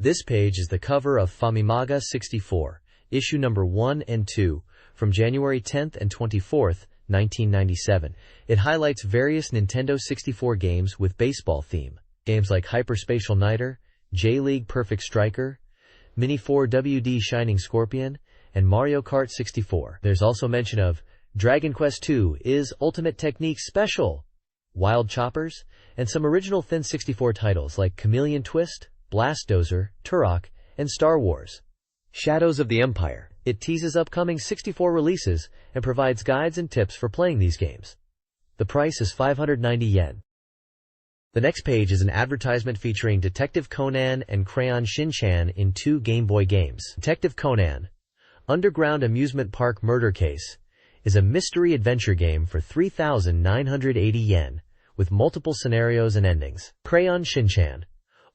This page is the cover of Famimaga 64, issue number 1 and 2, from January 10th and 24th, 1997. It highlights various Nintendo 64 games with baseball theme. Games like Hyperspatial Niter, J-League Perfect Striker, Mini 4 WD Shining Scorpion, and Mario Kart 64. There's also mention of Dragon Quest II is Ultimate Technique Special, Wild Choppers, and some original Thin 64 titles like Chameleon Twist, Blastozer, Turok, and Star Wars. Shadows of the Empire. It teases upcoming 64 releases and provides guides and tips for playing these games. The price is 590 yen. The next page is an advertisement featuring Detective Conan and Crayon Shin-chan in 2 Game Boy games. Detective Conan, Underground Amusement Park Murder Case, is a mystery adventure game for 3,980 yen, with multiple scenarios and endings. Crayon Shin-chan,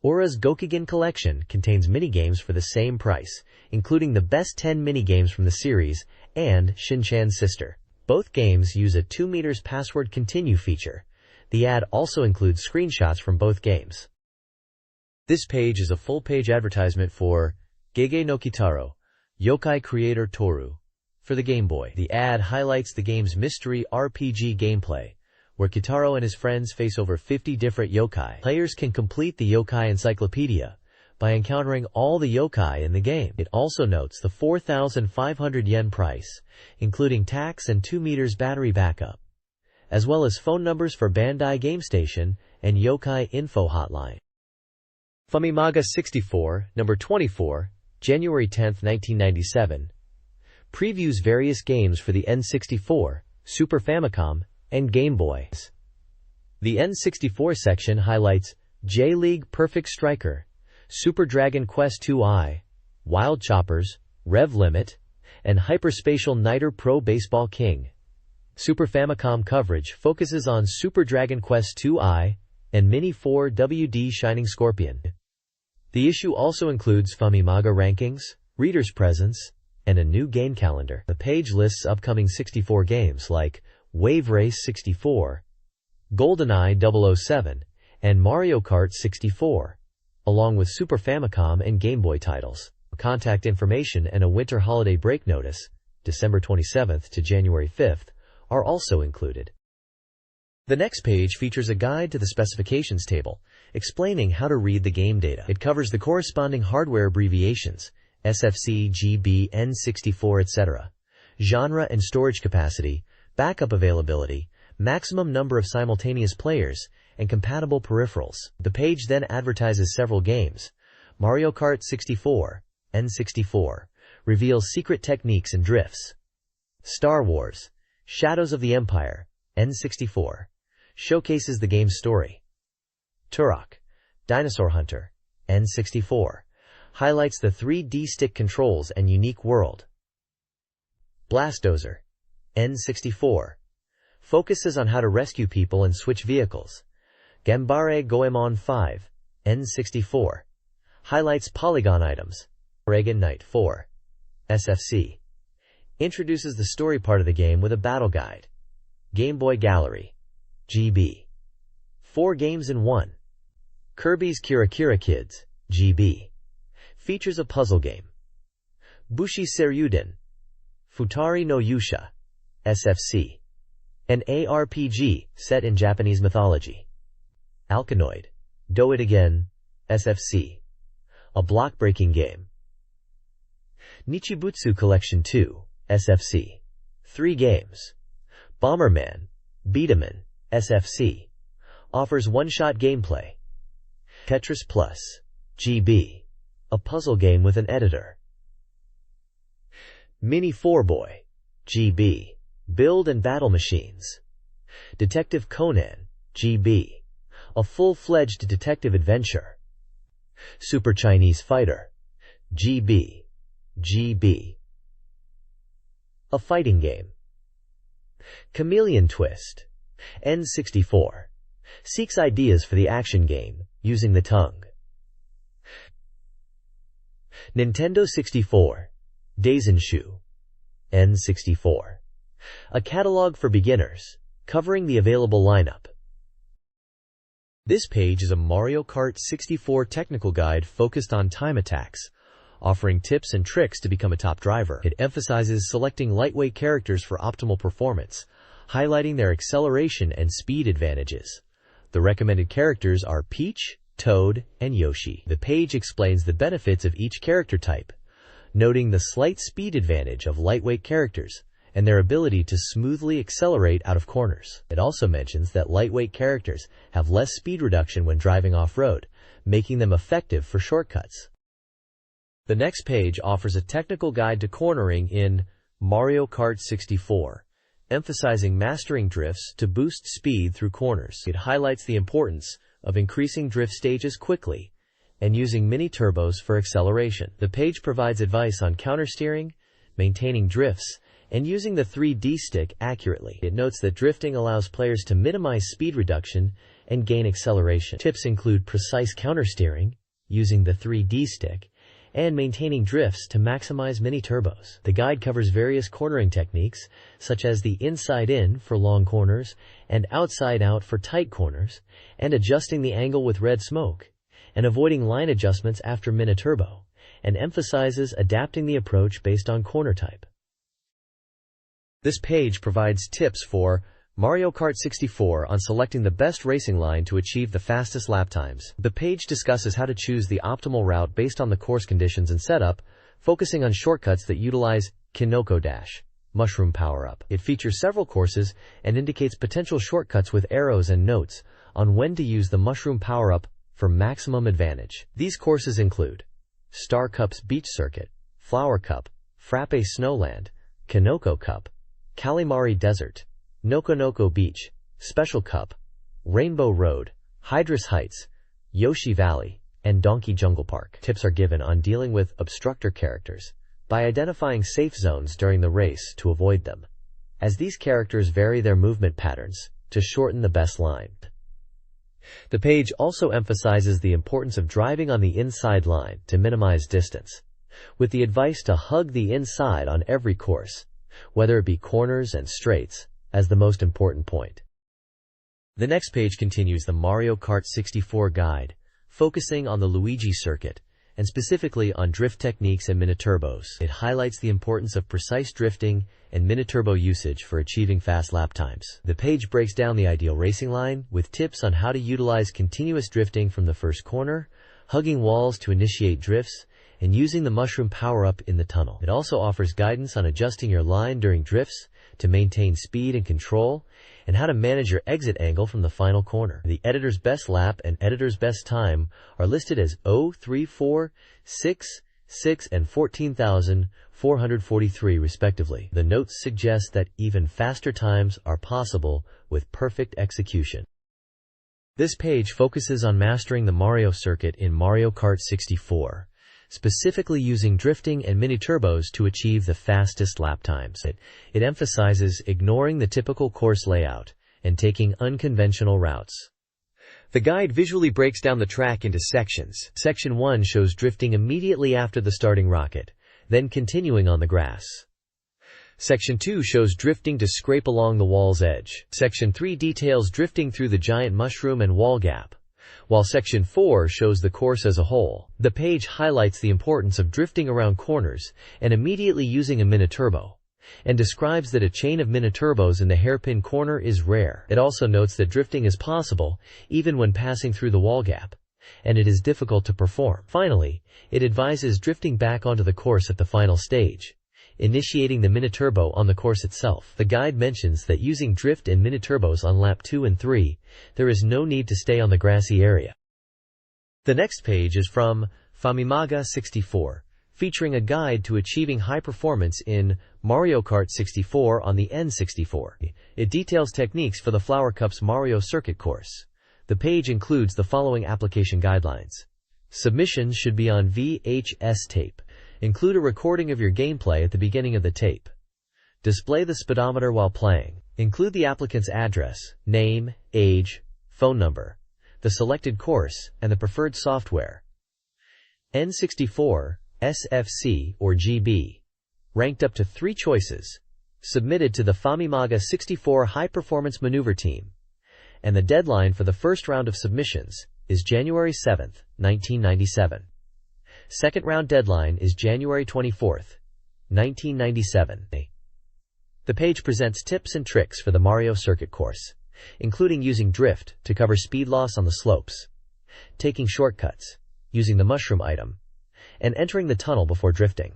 Aura's Gokugen collection, contains minigames for the same price, including the best 10 minigames from the series and Shin-chan's sister. Both games use a 2 meters password continue feature. The ad also includes screenshots from both games. This page is a full-page advertisement for Gege no Kitaro, Yokai Creator Toru, for the Game Boy. The ad highlights the game's mystery RPG gameplay, where Kitaro and his friends face over 50 different yokai. Players can complete the yokai encyclopedia by encountering all the yokai in the game. It also notes the 4,500 yen price, including tax and 2 meters battery backup, as well as phone numbers for Bandai Game Station and Yokai Info Hotline. Famimaga 64, number 24, January 10, 1997, previews various games for the N64, Super Famicom, and Game Boy. The N64 section highlights J-League Perfect Striker, Super Dragon Quest II, Wild Choppers, Rev Limit, and Hyperspatial Niter Pro Baseball King. Super Famicom coverage focuses on Super Dragon Quest II and Mini 4 WD Shining Scorpion. The issue also includes Famimaga rankings, readers' presents, and a new game calendar. The page lists upcoming 64 games like Wave Race 64, GoldenEye 007, and Mario Kart 64, along with Super Famicom and Game Boy titles. Contact information and a winter holiday break notice, December 27th to January 5th, are also included. The next page features a guide to the specifications table, explaining how to read the game data. It covers the corresponding hardware abbreviations, SFC, GB, N64, etc., genre and storage capacity, backup availability, maximum number of simultaneous players, and compatible peripherals. The page then advertises several games. Mario Kart 64, N64, reveals secret techniques and drifts. Star Wars, Shadows of the Empire, N64, showcases the game's story. Turok, Dinosaur Hunter, N64, highlights the 3D stick controls and unique world. Blastozer, N64, focuses on how to rescue people and switch vehicles. Gambare Goemon 5, N64, highlights polygon items. Dragon Knight 4, SFC, introduces the story part of the game with a battle guide. Game Boy Gallery, GB, 4 games in 1. Kirby's Kira Kira Kids, GB, features a puzzle game. Bushi Seryuden, Futari no Yusha, SFC, an ARPG set in Japanese mythology. Alkanoid, Do It Again, SFC, a block-breaking game. Nichibutsu Collection 2, SFC, 3 games. Bomberman, Beat'em, SFC, offers one-shot gameplay. Tetris Plus, GB, a puzzle game with an editor. Mini 4 Boy, GB, build and battle machines. Detective Conan, GB, a full-fledged detective adventure. Super Chinese Fighter, GB, a fighting game. Chameleon Twist, N64, seeks ideas for the action game using the tongue. Nintendo 64, Daisenshu, N64, a catalog for beginners, covering the available lineup. This page is a Mario Kart 64 technical guide focused on time attacks, offering tips and tricks to become a top driver. It emphasizes selecting lightweight characters for optimal performance, highlighting their acceleration and speed advantages. The recommended characters are Peach, Toad, and Yoshi. The page explains the benefits of each character type, noting the slight speed advantage of lightweight characters and their ability to smoothly accelerate out of corners. It also mentions that lightweight characters have less speed reduction when driving off-road, making them effective for shortcuts. The next page offers a technical guide to cornering in Mario Kart 64, emphasizing mastering drifts to boost speed through corners. It highlights the importance of increasing drift stages quickly and using mini-turbos for acceleration. The page provides advice on countersteering, maintaining drifts, and using the 3D stick accurately. It notes that drifting allows players to minimize speed reduction and gain acceleration. Tips include precise countersteering, using the 3D stick, and maintaining drifts to maximize mini-turbos. The guide covers various cornering techniques, such as the inside-in for long corners and outside-out for tight corners, and adjusting the angle with red smoke, and avoiding line adjustments after mini-turbo, and emphasizes adapting the approach based on corner type. This page provides tips for Mario Kart 64 on selecting the best racing line to achieve the fastest lap times. The page discusses how to choose the optimal route based on the course conditions and setup, focusing on shortcuts that utilize Kinoko Dash, Mushroom Power-Up. It features several courses and indicates potential shortcuts with arrows and notes on when to use the Mushroom Power-Up for maximum advantage. These courses include Star Cup's Beach Circuit, Flower Cup, Frappe Snowland, Kinoko Cup, Kalimari Desert, Nokonoko Beach, Special Cup, Rainbow Road, Hydrus Heights, Yoshi Valley, and Donkey Jungle Park. Tips are given on dealing with obstructor characters by identifying safe zones during the race to avoid them, as these characters vary their movement patterns to shorten the best line. The page also emphasizes the importance of driving on the inside line to minimize distance, with the advice to hug the inside on every course, whether it be corners and straights, as the most important point. The next page continues the Mario Kart 64 guide, focusing on the Luigi circuit, and specifically on drift techniques and mini-turbos. It highlights the importance of precise drifting and mini-turbo usage for achieving fast lap times. The page breaks down the ideal racing line with tips on how to utilize continuous drifting from the first corner, hugging walls to initiate drifts, and using the mushroom power-up in the tunnel. It also offers guidance on adjusting your line during drifts to maintain speed and control, and how to manage your exit angle from the final corner. The editor's best lap and editor's best time are listed as 034, 6, 6, and 14,443 respectively. The notes suggest that even faster times are possible with perfect execution. This page focuses on mastering the Mario circuit in Mario Kart 64. Specifically using drifting and mini-turbos to achieve the fastest lap times. It emphasizes ignoring the typical course layout and taking unconventional routes. The guide visually breaks down the track into sections. Section 1 shows drifting immediately after the starting rocket, then continuing on the grass. Section 2 shows drifting to scrape along the wall's edge. Section 3 details drifting through the giant mushroom and wall gap, while Section 4 shows the course as a whole. The page highlights the importance of drifting around corners and immediately using a mini-turbo, and describes that a chain of mini-turbos in the hairpin corner is rare. It also notes that drifting is possible even when passing through the wall gap, and it is difficult to perform. Finally, it advises drifting back onto the course at the final stage, initiating the mini-turbo on the course itself. The guide mentions that using drift and mini-turbos on lap 2 and 3, there is no need to stay on the grassy area. The next page is from Famimaga 64, featuring a guide to achieving high performance in Mario Kart 64 on the N64. It details techniques for the Flower Cup's Mario Circuit course. The page includes the following application guidelines. Submissions should be on VHS tape. Include a recording of your gameplay at the beginning of the tape. Display the speedometer while playing. Include the applicant's address, name, age, phone number, the selected course, and the preferred software. N64, SFC, or GB. Ranked up to 3 choices. Submitted to the Famimaga 64 High Performance Maneuver Team. and the deadline for the first round of submissions is January 7, 1997. Second round deadline is January 24, 1997. The page presents tips and tricks for the Mario Circuit course, including using drift to cover speed loss on the slopes, taking shortcuts, using the mushroom item, and entering the tunnel before drifting.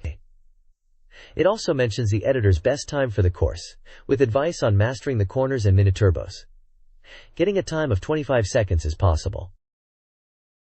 It also mentions the editor's best time for the course, with advice on mastering the corners and mini-turbos. Getting a time of 25 seconds is possible.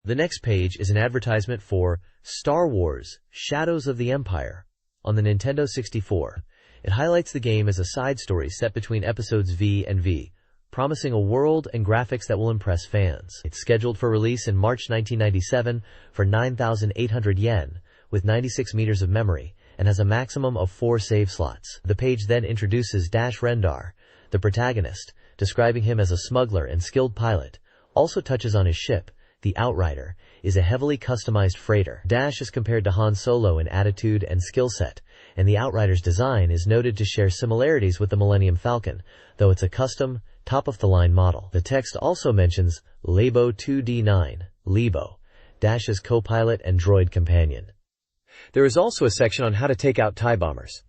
The next page is an advertisement for Star Wars: Shadows of the Empire on the Nintendo 64. It highlights the game as a side story set between episodes V and V, promising a world and graphics that will impress fans. It's scheduled for release in March 1997 for 9,800 yen, with 96 meters of memory, and has a maximum of 4 save slots. The page then introduces Dash Rendar, the protagonist, describing him as a smuggler and skilled pilot. Also touches on his ship. The Outrider is a heavily customized freighter. Dash is compared to Han Solo in attitude and skill set, and the Outrider's design is noted to share similarities with the Millennium Falcon, though it's a custom, top-of-the-line model. The text also mentions Labo 2D9, Lebo, Dash's co-pilot and droid companion. There is also a section on how to take out TIE bombers.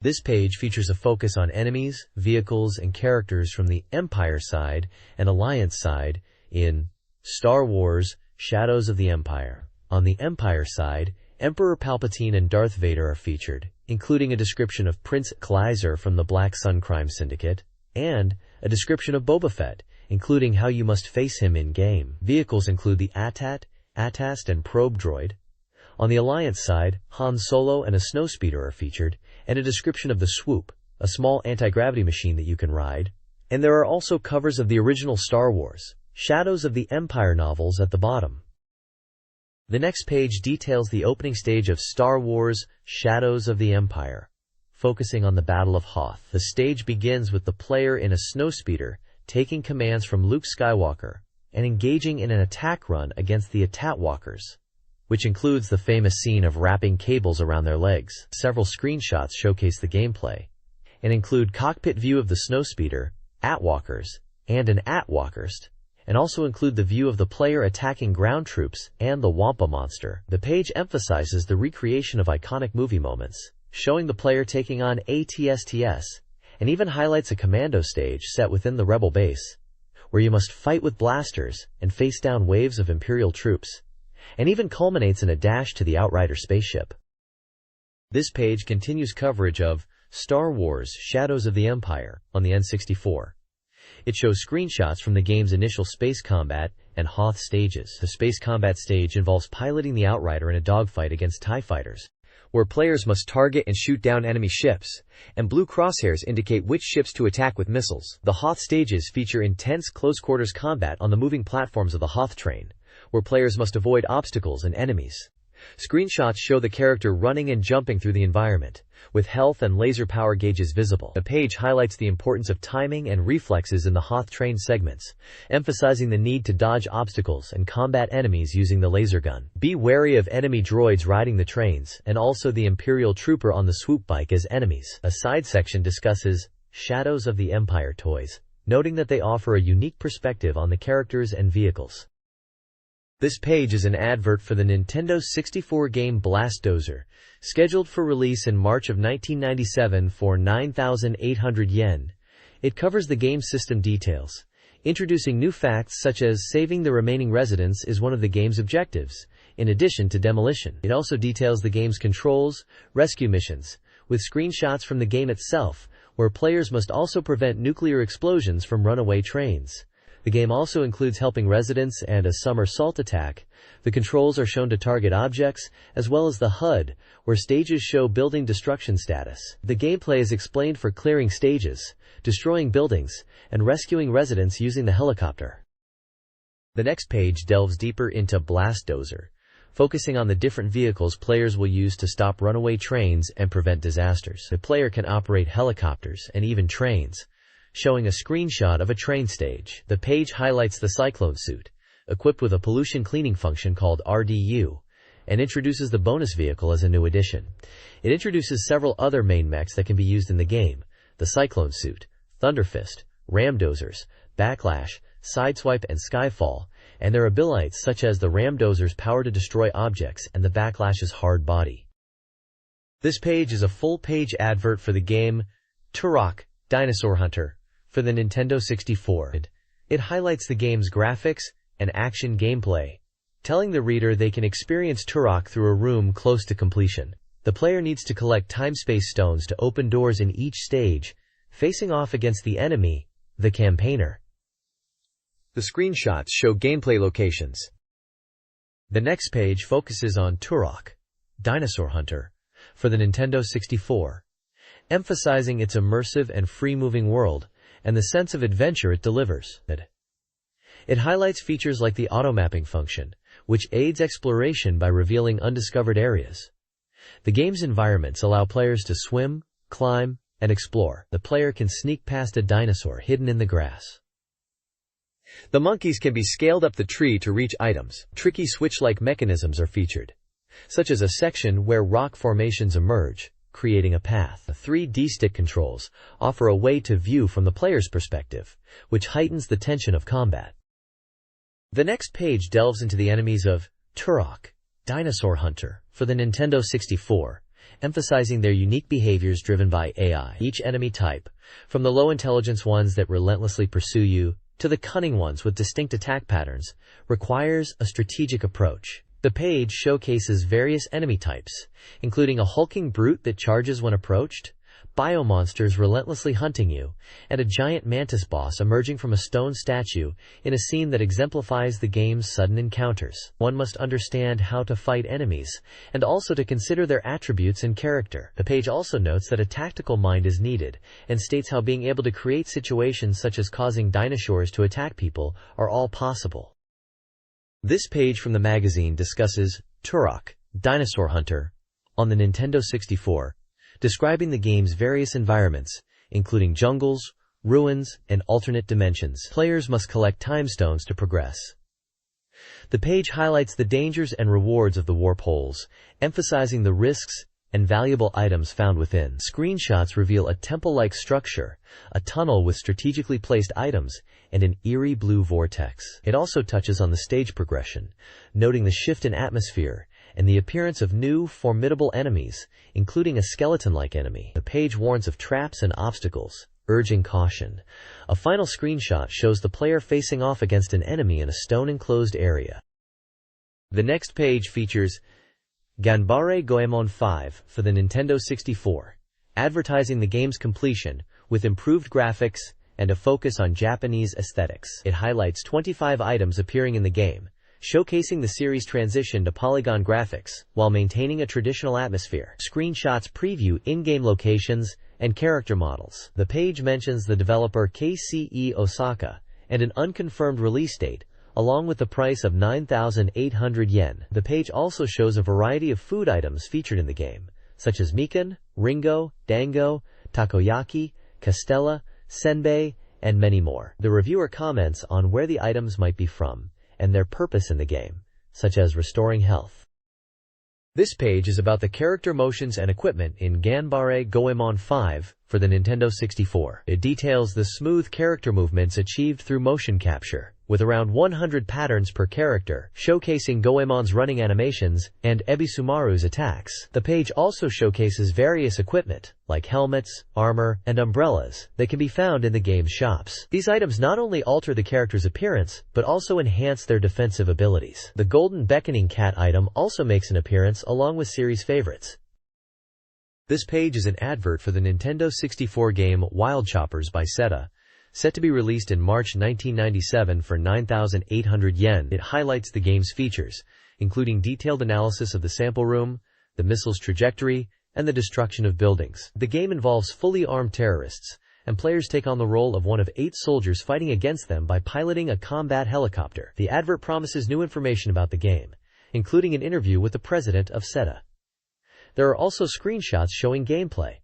This page features a focus on enemies, vehicles, and characters from the Empire side and Alliance side in Star Wars: Shadows of the Empire. On the Empire side, Emperor Palpatine and Darth Vader are featured, including a description of Prince Kleiser from the Black Sun Crime Syndicate, and a description of Boba Fett, including how you must face him in-game. Vehicles include the AT-AT, ATAST, and Probe Droid. On the Alliance side, Han Solo and a snowspeeder are featured, and a description of the Swoop, a small anti-gravity machine that you can ride. And there are also covers of the original Star Wars: Shadows of the Empire novels at the bottom. The next page details the opening stage of Star Wars: Shadows of the Empire, focusing on the Battle of Hoth. The stage begins with the player in a snowspeeder taking commands from Luke Skywalker and engaging in an attack run against the Atatwalkers, which includes the famous scene of wrapping cables around their legs. Several screenshots showcase the gameplay and include cockpit view of the snowspeeder, Atwalkers, and an Atwalkerst, and also include the view of the player attacking ground troops and the Wampa monster. The page emphasizes the recreation of iconic movie moments, showing the player taking on ATSTS, and even highlights a commando stage set within the rebel base, where you must fight with blasters and face down waves of Imperial troops, and even culminates in a dash to the Outrider spaceship. This page continues coverage of Star Wars: Shadows of the Empire on the N64. It shows screenshots from the game's initial space combat and Hoth stages. The space combat stage involves piloting the Outrider in a dogfight against TIE fighters, where players must target and shoot down enemy ships, and blue crosshairs indicate which ships to attack with missiles. The Hoth stages feature intense close-quarters combat on the moving platforms of the Hoth train, where players must avoid obstacles and enemies. Screenshots show the character running and jumping through the environment, with health and laser power gauges visible. The page highlights the importance of timing and reflexes in the Hoth train segments, emphasizing the need to dodge obstacles and combat enemies using the laser gun. Be wary of enemy droids riding the trains, and also the Imperial trooper on the swoop bike as enemies. A side section discusses Shadows of the Empire toys, noting that they offer a unique perspective on the characters and vehicles. This page is an advert for the Nintendo 64 game Blastozer, scheduled for release in March of 1997 for 9,800 yen. It covers the game system details, introducing new facts such as saving the remaining residents is one of the game's objectives, in addition to demolition. It also details the game's controls, rescue missions, with screenshots from the game itself, where players must also prevent nuclear explosions from runaway trains. The game also includes helping residents and a summer salt attack. The controls are shown to target objects, as well as the HUD, where stages show building destruction status. The gameplay is explained for clearing stages, destroying buildings, and rescuing residents using the helicopter. The next page delves deeper into Blastozer, focusing on the different vehicles players will use to stop runaway trains and prevent disasters. The player can operate helicopters and even trains, showing a screenshot of a train stage. The page highlights the Cyclone suit, equipped with a pollution cleaning function called RDU, and introduces the bonus vehicle as a new addition. It introduces several other main mechs that can be used in the game: the Cyclone suit, Thunderfist, Ramdozers, Backlash, Sideswipe, and Skyfall, and their abilities such as the Ramdozer's power to destroy objects and the Backlash's hard body. This page is a full-page advert for the game Turok: Dinosaur Hunter for the Nintendo 64. It highlights the game's graphics and action gameplay, telling the reader they can experience Turok through a room close to completion. The player needs to collect time-space stones to open doors in each stage, facing off against the enemy, the campaigner. The screenshots show gameplay locations. The next page focuses on Turok: Dinosaur Hunter for the Nintendo 64, emphasizing its immersive and free-moving world and the sense of adventure it delivers. It highlights features like the auto-mapping function, which aids exploration by revealing undiscovered areas. The game's environments allow players to swim, climb, and explore. The player can sneak past a dinosaur hidden in the grass. The monkeys can be scaled up the tree to reach items. Tricky switch-like mechanisms are featured, such as a section where rock formations emerge, creating a path. The 3D stick controls offer a way to view from the player's perspective, which heightens the tension of combat. The next page delves into the enemies of Turok: Dinosaur Hunter for the Nintendo 64, emphasizing their unique behaviors driven by AI. Each enemy type, from the low-intelligence ones that relentlessly pursue you to the cunning ones with distinct attack patterns, requires a strategic approach. The page showcases various enemy types, including a hulking brute that charges when approached, biomonsters relentlessly hunting you, and a giant mantis boss emerging from a stone statue in a scene that exemplifies the game's sudden encounters. One must understand how to fight enemies, and also to consider their attributes and character. The page also notes that a tactical mind is needed, and states how being able to create situations such as causing dinosaurs to attack people are all possible. This page from the magazine discusses Turok: Dinosaur Hunter on the Nintendo 64, describing the game's various environments, including jungles, ruins, and alternate dimensions. Players must collect time stones to progress. The page highlights the dangers and rewards of the warp holes, emphasizing the risks and valuable items found within. Screenshots reveal a temple-like structure, a tunnel with strategically placed items, and an eerie blue vortex. It also touches on the stage progression, noting the shift in atmosphere and the appearance of new, formidable enemies, including a skeleton-like enemy. The page warns of traps and obstacles, urging caution. A final screenshot shows the player facing off against an enemy in a stone-enclosed area. The next page features Ganbare Goemon 5 for the Nintendo 64, advertising the game's completion with improved graphics and a focus on Japanese aesthetics. It highlights 25 items appearing in the game, showcasing the series' transition to polygon graphics while maintaining a traditional atmosphere. Screenshots preview in-game locations and character models. The page mentions the developer KCE Osaka and an unconfirmed release date, along with the price of 9,800 yen. The page also shows a variety of food items featured in the game, such as mikan, ringo, dango, takoyaki, castella, senbei, and many more. The reviewer comments on where the items might be from and their purpose in the game, such as restoring health. This page is about the character motions and equipment in Ganbare Goemon 5 for the Nintendo 64. It details the smooth character movements achieved through motion capture, with around 100 patterns per character, showcasing Goemon's running animations and Ebisumaru's attacks. The page also showcases various equipment, like helmets, armor, and umbrellas, that can be found in the game's shops. These items not only alter the character's appearance, but also enhance their defensive abilities. The Golden Beckoning Cat item also makes an appearance along with series favorites. This page is an advert for the Nintendo 64 game Wild Choppers by Seta, set to be released in March 1997 for 9,800 yen. It highlights the game's features, including detailed analysis of the sample room, the missile's trajectory, and the destruction of buildings. The game involves fully armed terrorists, and players take on the role of one of 8 soldiers fighting against them by piloting a combat helicopter. The advert promises new information about the game, including an interview with the president of Seta. There are also screenshots showing gameplay.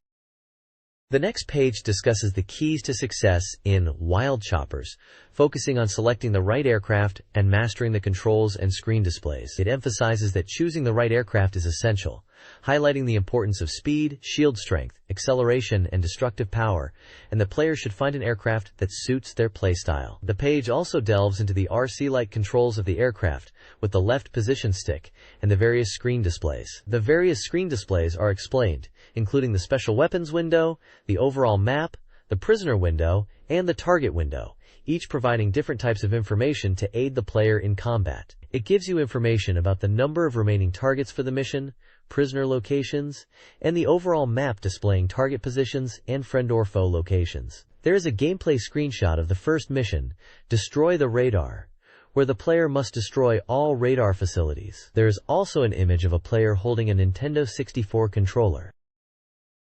The next page discusses the keys to success in Wild Choppers, focusing on selecting the right aircraft and mastering the controls and screen displays. It emphasizes that choosing the right aircraft is essential, highlighting the importance of speed, shield strength, acceleration, and destructive power, and that players should find an aircraft that suits their playstyle. The page also delves into the RC-like controls of the aircraft, with the left position stick, and the various screen displays. The various screen displays are explained, including the special weapons window, the overall map, the prisoner window, and the target window, each providing different types of information to aid the player in combat. It gives you information about the number of remaining targets for the mission, prisoner locations, and the overall map displaying target positions and friend or foe locations. There is a gameplay screenshot of the first mission, Destroy the Radar, where the player must destroy all radar facilities. There is also an image of a player holding a Nintendo 64 controller.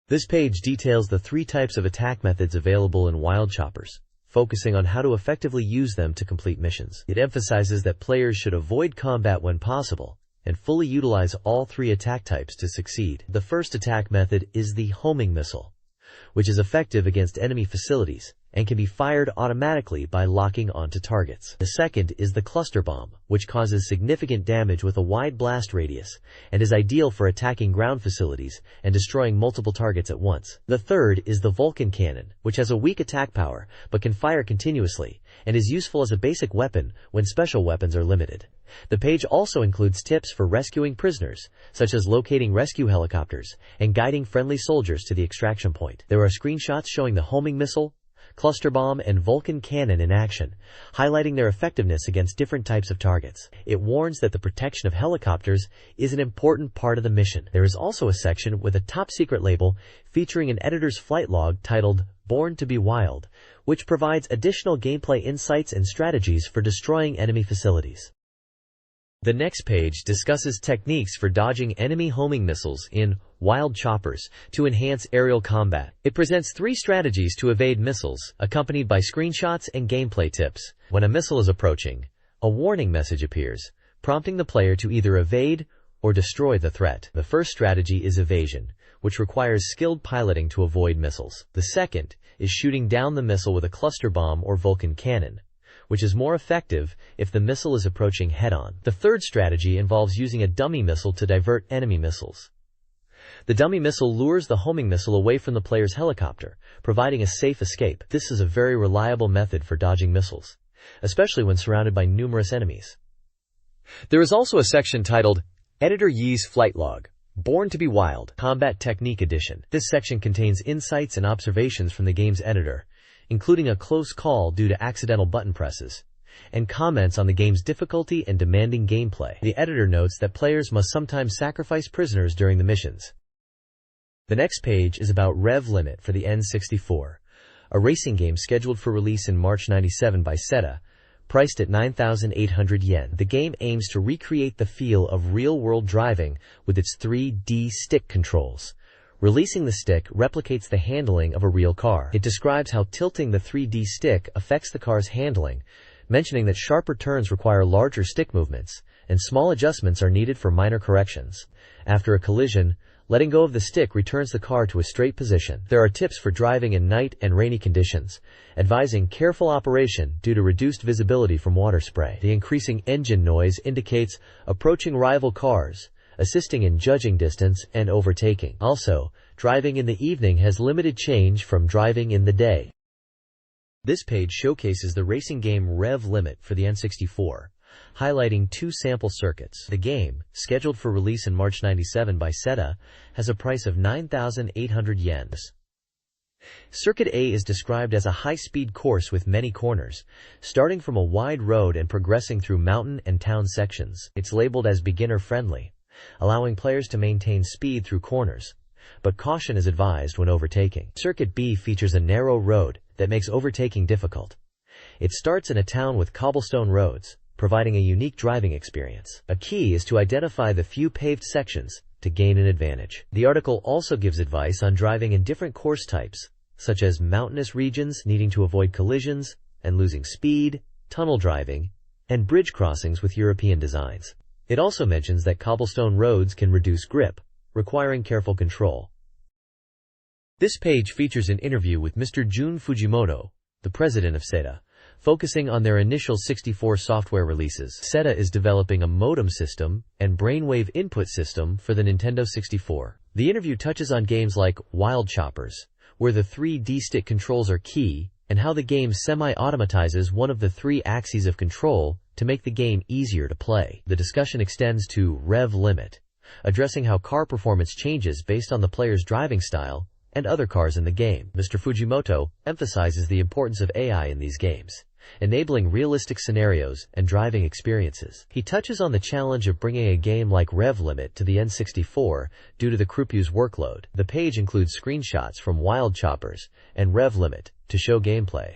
This page details the 3 types of attack methods available in Wild Choppers, focusing on how to effectively use them to complete missions. It emphasizes that players should avoid combat when possible, and fully utilize all 3 attack types to succeed. The first attack method is the homing missile, which is effective against enemy facilities and can be fired automatically by locking onto targets. The second is the cluster bomb, which causes significant damage with a wide blast radius and is ideal for attacking ground facilities and destroying multiple targets at once. The third is the Vulcan cannon, which has a weak attack power but can fire continuously and is useful as a basic weapon when special weapons are limited. The page also includes tips for rescuing prisoners, such as locating rescue helicopters and guiding friendly soldiers to the extraction point. There are screenshots showing the homing missile, cluster bomb, and Vulcan cannon in action, highlighting their effectiveness against different types of targets. It warns that the protection of helicopters is an important part of the mission. There is also a section with a top-secret label featuring an editor's flight log titled Born to be Wild, which provides additional gameplay insights and strategies for destroying enemy facilities. The next page discusses techniques for dodging enemy homing missiles in Wild Choppers to enhance aerial combat. It presents 3 strategies to evade missiles, accompanied by screenshots and gameplay tips. When a missile is approaching, a warning message appears, prompting the player to either evade or destroy the threat. The first strategy is evasion, which requires skilled piloting to avoid missiles. The second is shooting down the missile with a cluster bomb or Vulcan cannon, which is more effective if the missile is approaching head-on. The third strategy involves using a dummy missile to divert enemy missiles. The dummy missile lures the homing missile away from the player's helicopter, providing a safe escape. This is a very reliable method for dodging missiles, especially when surrounded by numerous enemies. There is also a section titled Editor Yi's Flight Log, Born to be Wild, Combat Technique Edition. This section contains insights and observations from the game's editor, including a close call due to accidental button presses, and comments on the game's difficulty and demanding gameplay. The editor notes that players must sometimes sacrifice prisoners during the missions. The next page is about Rev Limit for the N64, a racing game scheduled for release in March '97 by Seta, priced at 9,800 yen. The game aims to recreate the feel of real-world driving with its 3D stick controls. Releasing the stick replicates the handling of a real car. It describes how tilting the 3D stick affects the car's handling, mentioning that sharper turns require larger stick movements, and small adjustments are needed for minor corrections. After a collision, letting go of the stick returns the car to a straight position. There are tips for driving in night and rainy conditions, advising careful operation due to reduced visibility from water spray. The increasing engine noise indicates approaching rival cars, assisting in judging distance and overtaking. Also, driving in the evening has limited change from driving in the day. This page showcases the racing game Rev Limit for the N64, highlighting 2 sample circuits. The game, scheduled for release in March '97 by Seta, has a price of 9,800 yen. Circuit A is described as a high-speed course with many corners, starting from a wide road and progressing through mountain and town sections. It's labeled as beginner-friendly, allowing players to maintain speed through corners, but caution is advised when overtaking. Circuit B features a narrow road that makes overtaking difficult. It starts in a town with cobblestone roads, providing a unique driving experience. A key is to identify the few paved sections to gain an advantage. The article also gives advice on driving in different course types, such as mountainous regions needing to avoid collisions and losing speed, tunnel driving, and bridge crossings with European designs. It also mentions that cobblestone roads can reduce grip, requiring careful control. This page features an interview with Mr. Jun Fujimoto, the president of Seta, focusing on their initial 64 software releases. Seta is developing a modem system and brainwave input system for the Nintendo 64. The interview touches on games like Wild Choppers, where the 3D stick controls are key, and how the game semi-automatizes one of the 3 axes of control to make the game easier to play. The discussion extends to Rev Limit, addressing how car performance changes based on the player's driving style and other cars in the game. Mr. Fujimoto emphasizes the importance of AI in these games, enabling realistic scenarios and driving experiences. He touches on the challenge of bringing a game like Rev Limit to the N64 due to the crew's workload. The page includes screenshots from Wild Choppers and Rev Limit to show gameplay.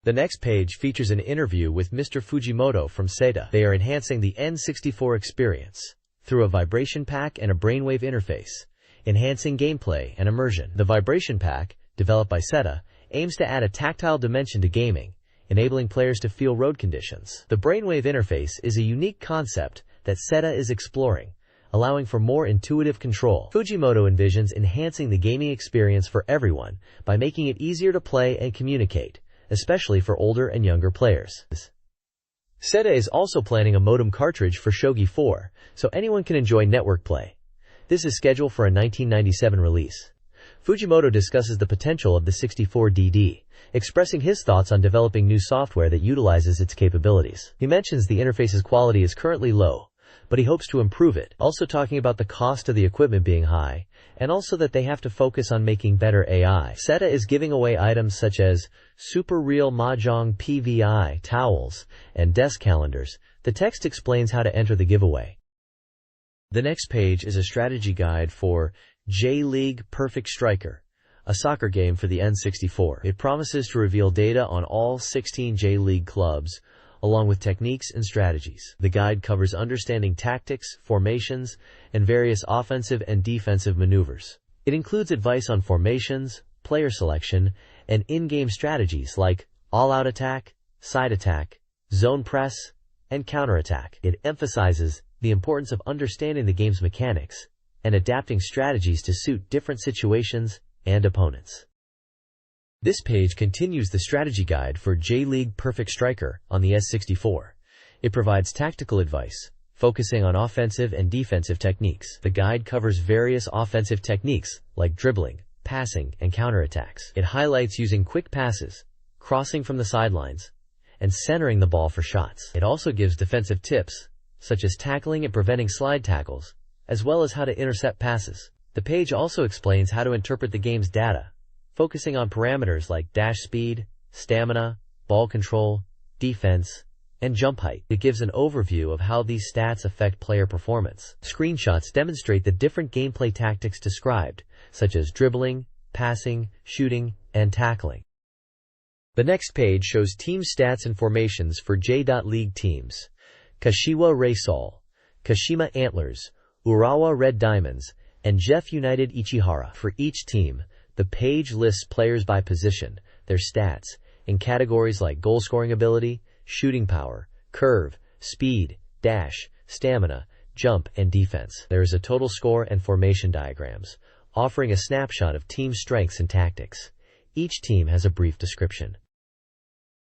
The next page features an interview with Mr. Fujimoto from Seta. They are enhancing the N64 experience through a vibration pack and a brainwave interface, enhancing gameplay and immersion. The vibration pack, developed by Seta, aims to add a tactile dimension to gaming, enabling players to feel road conditions. The brainwave interface is a unique concept that Seta is exploring, allowing for more intuitive control. Fujimoto envisions enhancing the gaming experience for everyone by making it easier to play and communicate, especially for older and younger players. Seta is also planning a modem cartridge for Shogi 4, so anyone can enjoy network play. This is scheduled for a 1997 release. Fujimoto discusses the potential of the 64DD, expressing his thoughts on developing new software that utilizes its capabilities. He mentions the interface's quality is currently low, but he hopes to improve it, also talking about the cost of the equipment being high, and also that they have to focus on making better AI. Seta is giving away items such as Super Real Mahjong PVI towels and desk calendars. The text explains how to enter the giveaway. The next page is a strategy guide for J-League Perfect Striker, a soccer game for the N64. It promises to reveal data on all 16 J-League clubs, along with techniques and strategies. The guide covers understanding tactics, formations, and various offensive and defensive maneuvers. It includes advice on formations, player selection, and in-game strategies like all-out attack, side attack, zone press, and counterattack. It emphasizes the importance of understanding the game's mechanics and adapting strategies to suit different situations and opponents. This page continues the strategy guide for J-League Perfect Striker on the S64. It provides tactical advice, focusing on offensive and defensive techniques. The guide covers various offensive techniques like dribbling, passing, and counterattacks. It highlights using quick passes, crossing from the sidelines, and centering the ball for shots. It also gives defensive tips, such as tackling and preventing slide tackles, as well as how to intercept passes. The page also explains how to interpret the game's data, focusing on parameters like dash speed, stamina, ball control, defense, and jump height. It gives an overview of how these stats affect player performance. Screenshots demonstrate the different gameplay tactics described, such as dribbling, passing, shooting, and tackling. The next page shows team stats and formations for J.League teams: Kashiwa Reysol, Kashima Antlers, Urawa Red Diamonds, and Jeff United Ichihara. For each team, the page lists players by position, their stats, in categories like goal-scoring ability, shooting power, curve, speed, dash, stamina, jump, and defense. There is a total score and formation diagrams, offering a snapshot of team strengths and tactics. Each team has a brief description.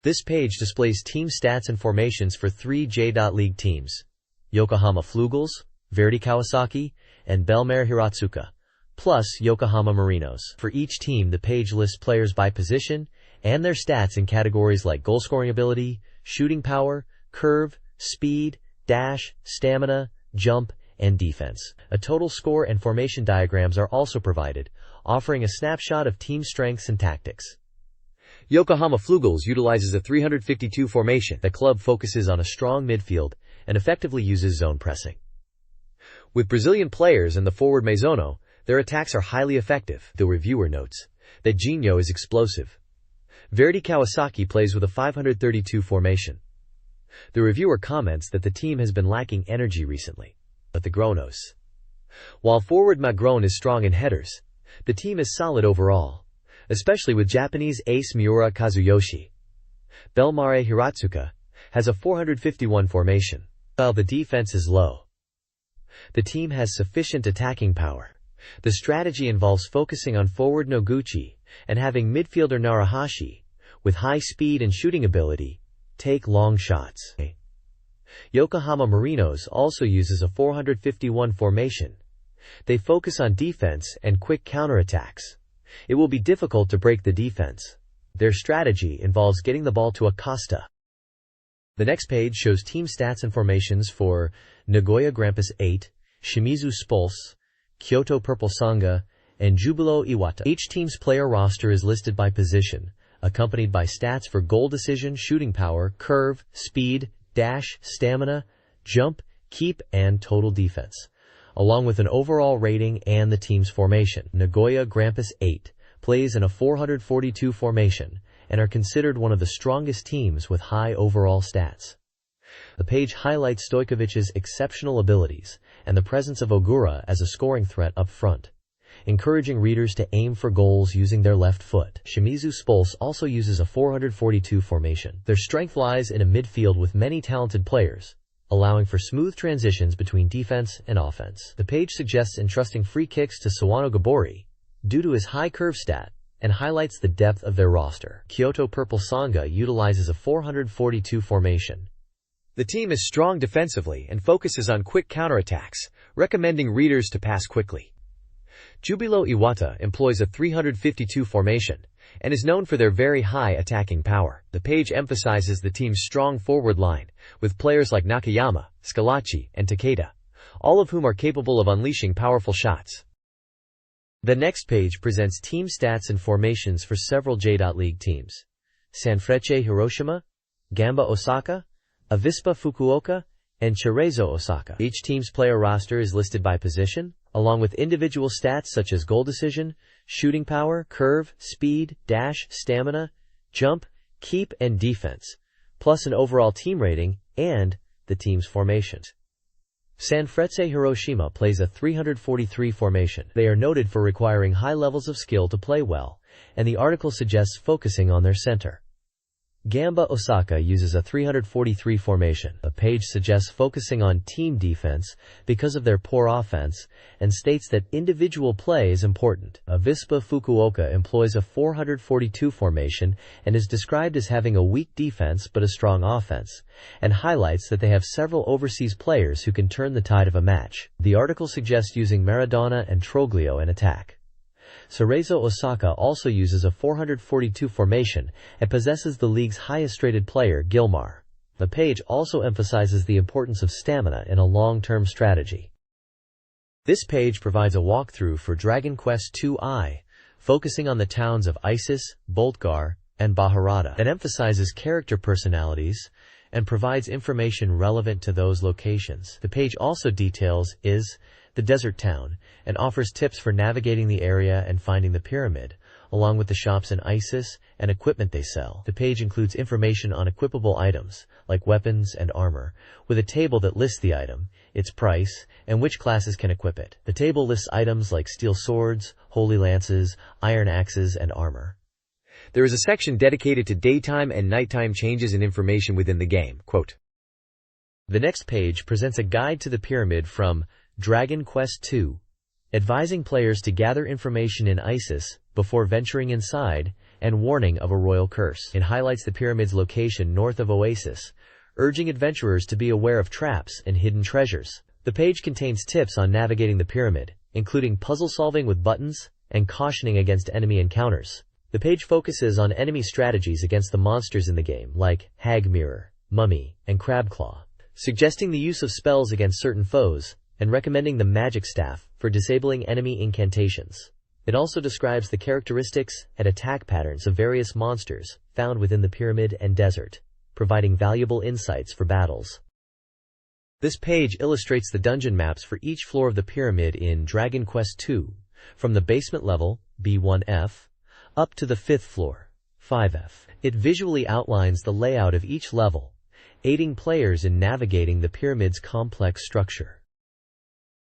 This page displays team stats and formations for 3 J.League teams: Yokohama Flugels, Verdy Kawasaki, and Bellmare Hiratsuka, plus Yokohama Marinos. For each team, the page lists players by position and their stats in categories like goal-scoring ability, shooting power, curve, speed, dash, stamina, jump, and defense. A total score and formation diagrams are also provided, offering a snapshot of team strengths and tactics. Yokohama Flugels utilizes a 352 formation. The club focuses on a strong midfield and effectively uses zone pressing. With Brazilian players in the forward Meizono, their attacks are highly effective. The reviewer notes that Jinho is explosive. Verdy Kawasaki plays with a 532 formation. The reviewer comments that the team has been lacking energy recently. But the Gronos. While forward Magron is strong in headers, the team is solid overall, especially with Japanese ace Miura Kazuyoshi. Bellmare Hiratsuka has a 451 formation. While the defense is low, the team has sufficient attacking power. The strategy involves focusing on forward Noguchi and having midfielder Narahashi, with high speed and shooting ability, take long shots. Yokohama Marinos also uses a 451 formation. They focus on defense and quick counterattacks. It will be difficult to break the defense. Their strategy involves getting the ball to Acosta. The next page shows team stats and formations for Nagoya Grampus 8, Shimizu Spulse, Kyoto Purple Sanga, and Jubilo Iwata. Each team's player roster is listed by position, accompanied by stats for goal decision, shooting power, curve, speed, dash, stamina, jump, keep, and total defense, along with an overall rating and the team's formation. Nagoya Grampus 8 plays in a 442 formation and are considered one of the strongest teams with high overall stats. The page highlights Stojkovic's exceptional abilities and the presence of Ogura as a scoring threat up front, encouraging readers to aim for goals using their left foot. Shimizu Spulse also uses a 442 formation. Their strength lies in a midfield with many talented players, allowing for smooth transitions between defense and offense. The page suggests entrusting free kicks to Sawano Gabori due to his high curve stat and highlights the depth of their roster. Kyoto Purple Sanga utilizes a 442 formation. The team is strong defensively and focuses on quick counterattacks, recommending readers to pass quickly. Jubilo Iwata employs a 352 formation and is known for their very high attacking power. The page emphasizes the team's strong forward line, with players like Nakayama, Scalacci, and Takeda, all of whom are capable of unleashing powerful shots. The next page presents team stats and formations for several J.League teams: Sanfrecce Hiroshima, Gamba Osaka, Avispa Fukuoka, and Cerezo Osaka. Each team's player roster is listed by position, along with individual stats such as goal decision, shooting power, curve, speed, dash, stamina, jump, keep, and defense, plus an overall team rating and the team's formations. Sanfrecce Hiroshima plays a 343 formation. They are noted for requiring high levels of skill to play well, and the article suggests focusing on their center. Gamba Osaka uses a 343 formation. The page suggests focusing on team defense because of their poor offense and states that individual play is important. Avispa Fukuoka employs a 442 formation and is described as having a weak defense but a strong offense, and highlights that they have several overseas players who can turn the tide of a match. The article suggests using Maradona and Troglio in attack. Cerezo Osaka also uses a 442 formation and possesses the league's highest-rated player, Gilmar. The page also emphasizes the importance of stamina in a long-term strategy. This page provides a walkthrough for Dragon Quest II, focusing on the towns of Isis, Boltgar, and Baharata. It emphasizes character personalities and provides information relevant to those locations. The page also details the desert town, and offers tips for navigating the area and finding the pyramid, along with the shops in Isis and equipment they sell. The page includes information on equipable items, like weapons and armor, with a table that lists the item, its price, and which classes can equip it. The table lists items like steel swords, holy lances, iron axes, and armor. There is a section dedicated to daytime and nighttime changes in information within the game. Quote, "The next page presents a guide to the pyramid from Dragon Quest II, advising players to gather information in Isis before venturing inside, and warning of a royal curse. It highlights the pyramid's location north of Oasis, urging adventurers to be aware of traps and hidden treasures. The page contains tips on navigating the pyramid, including puzzle solving with buttons and cautioning against enemy encounters. The page focuses on enemy strategies against the monsters in the game, like Hag Mirror, Mummy, and Crabclaw, suggesting the use of spells against certain foes, and recommending the magic staff for disabling enemy incantations. It also describes the characteristics and attack patterns of various monsters found within the pyramid and desert, providing valuable insights for battles. This page illustrates the dungeon maps for each floor of the pyramid in Dragon Quest II, from the basement level, B1F, up to the 5th floor, 5F. It visually outlines the layout of each level, aiding players in navigating the pyramid's complex structure.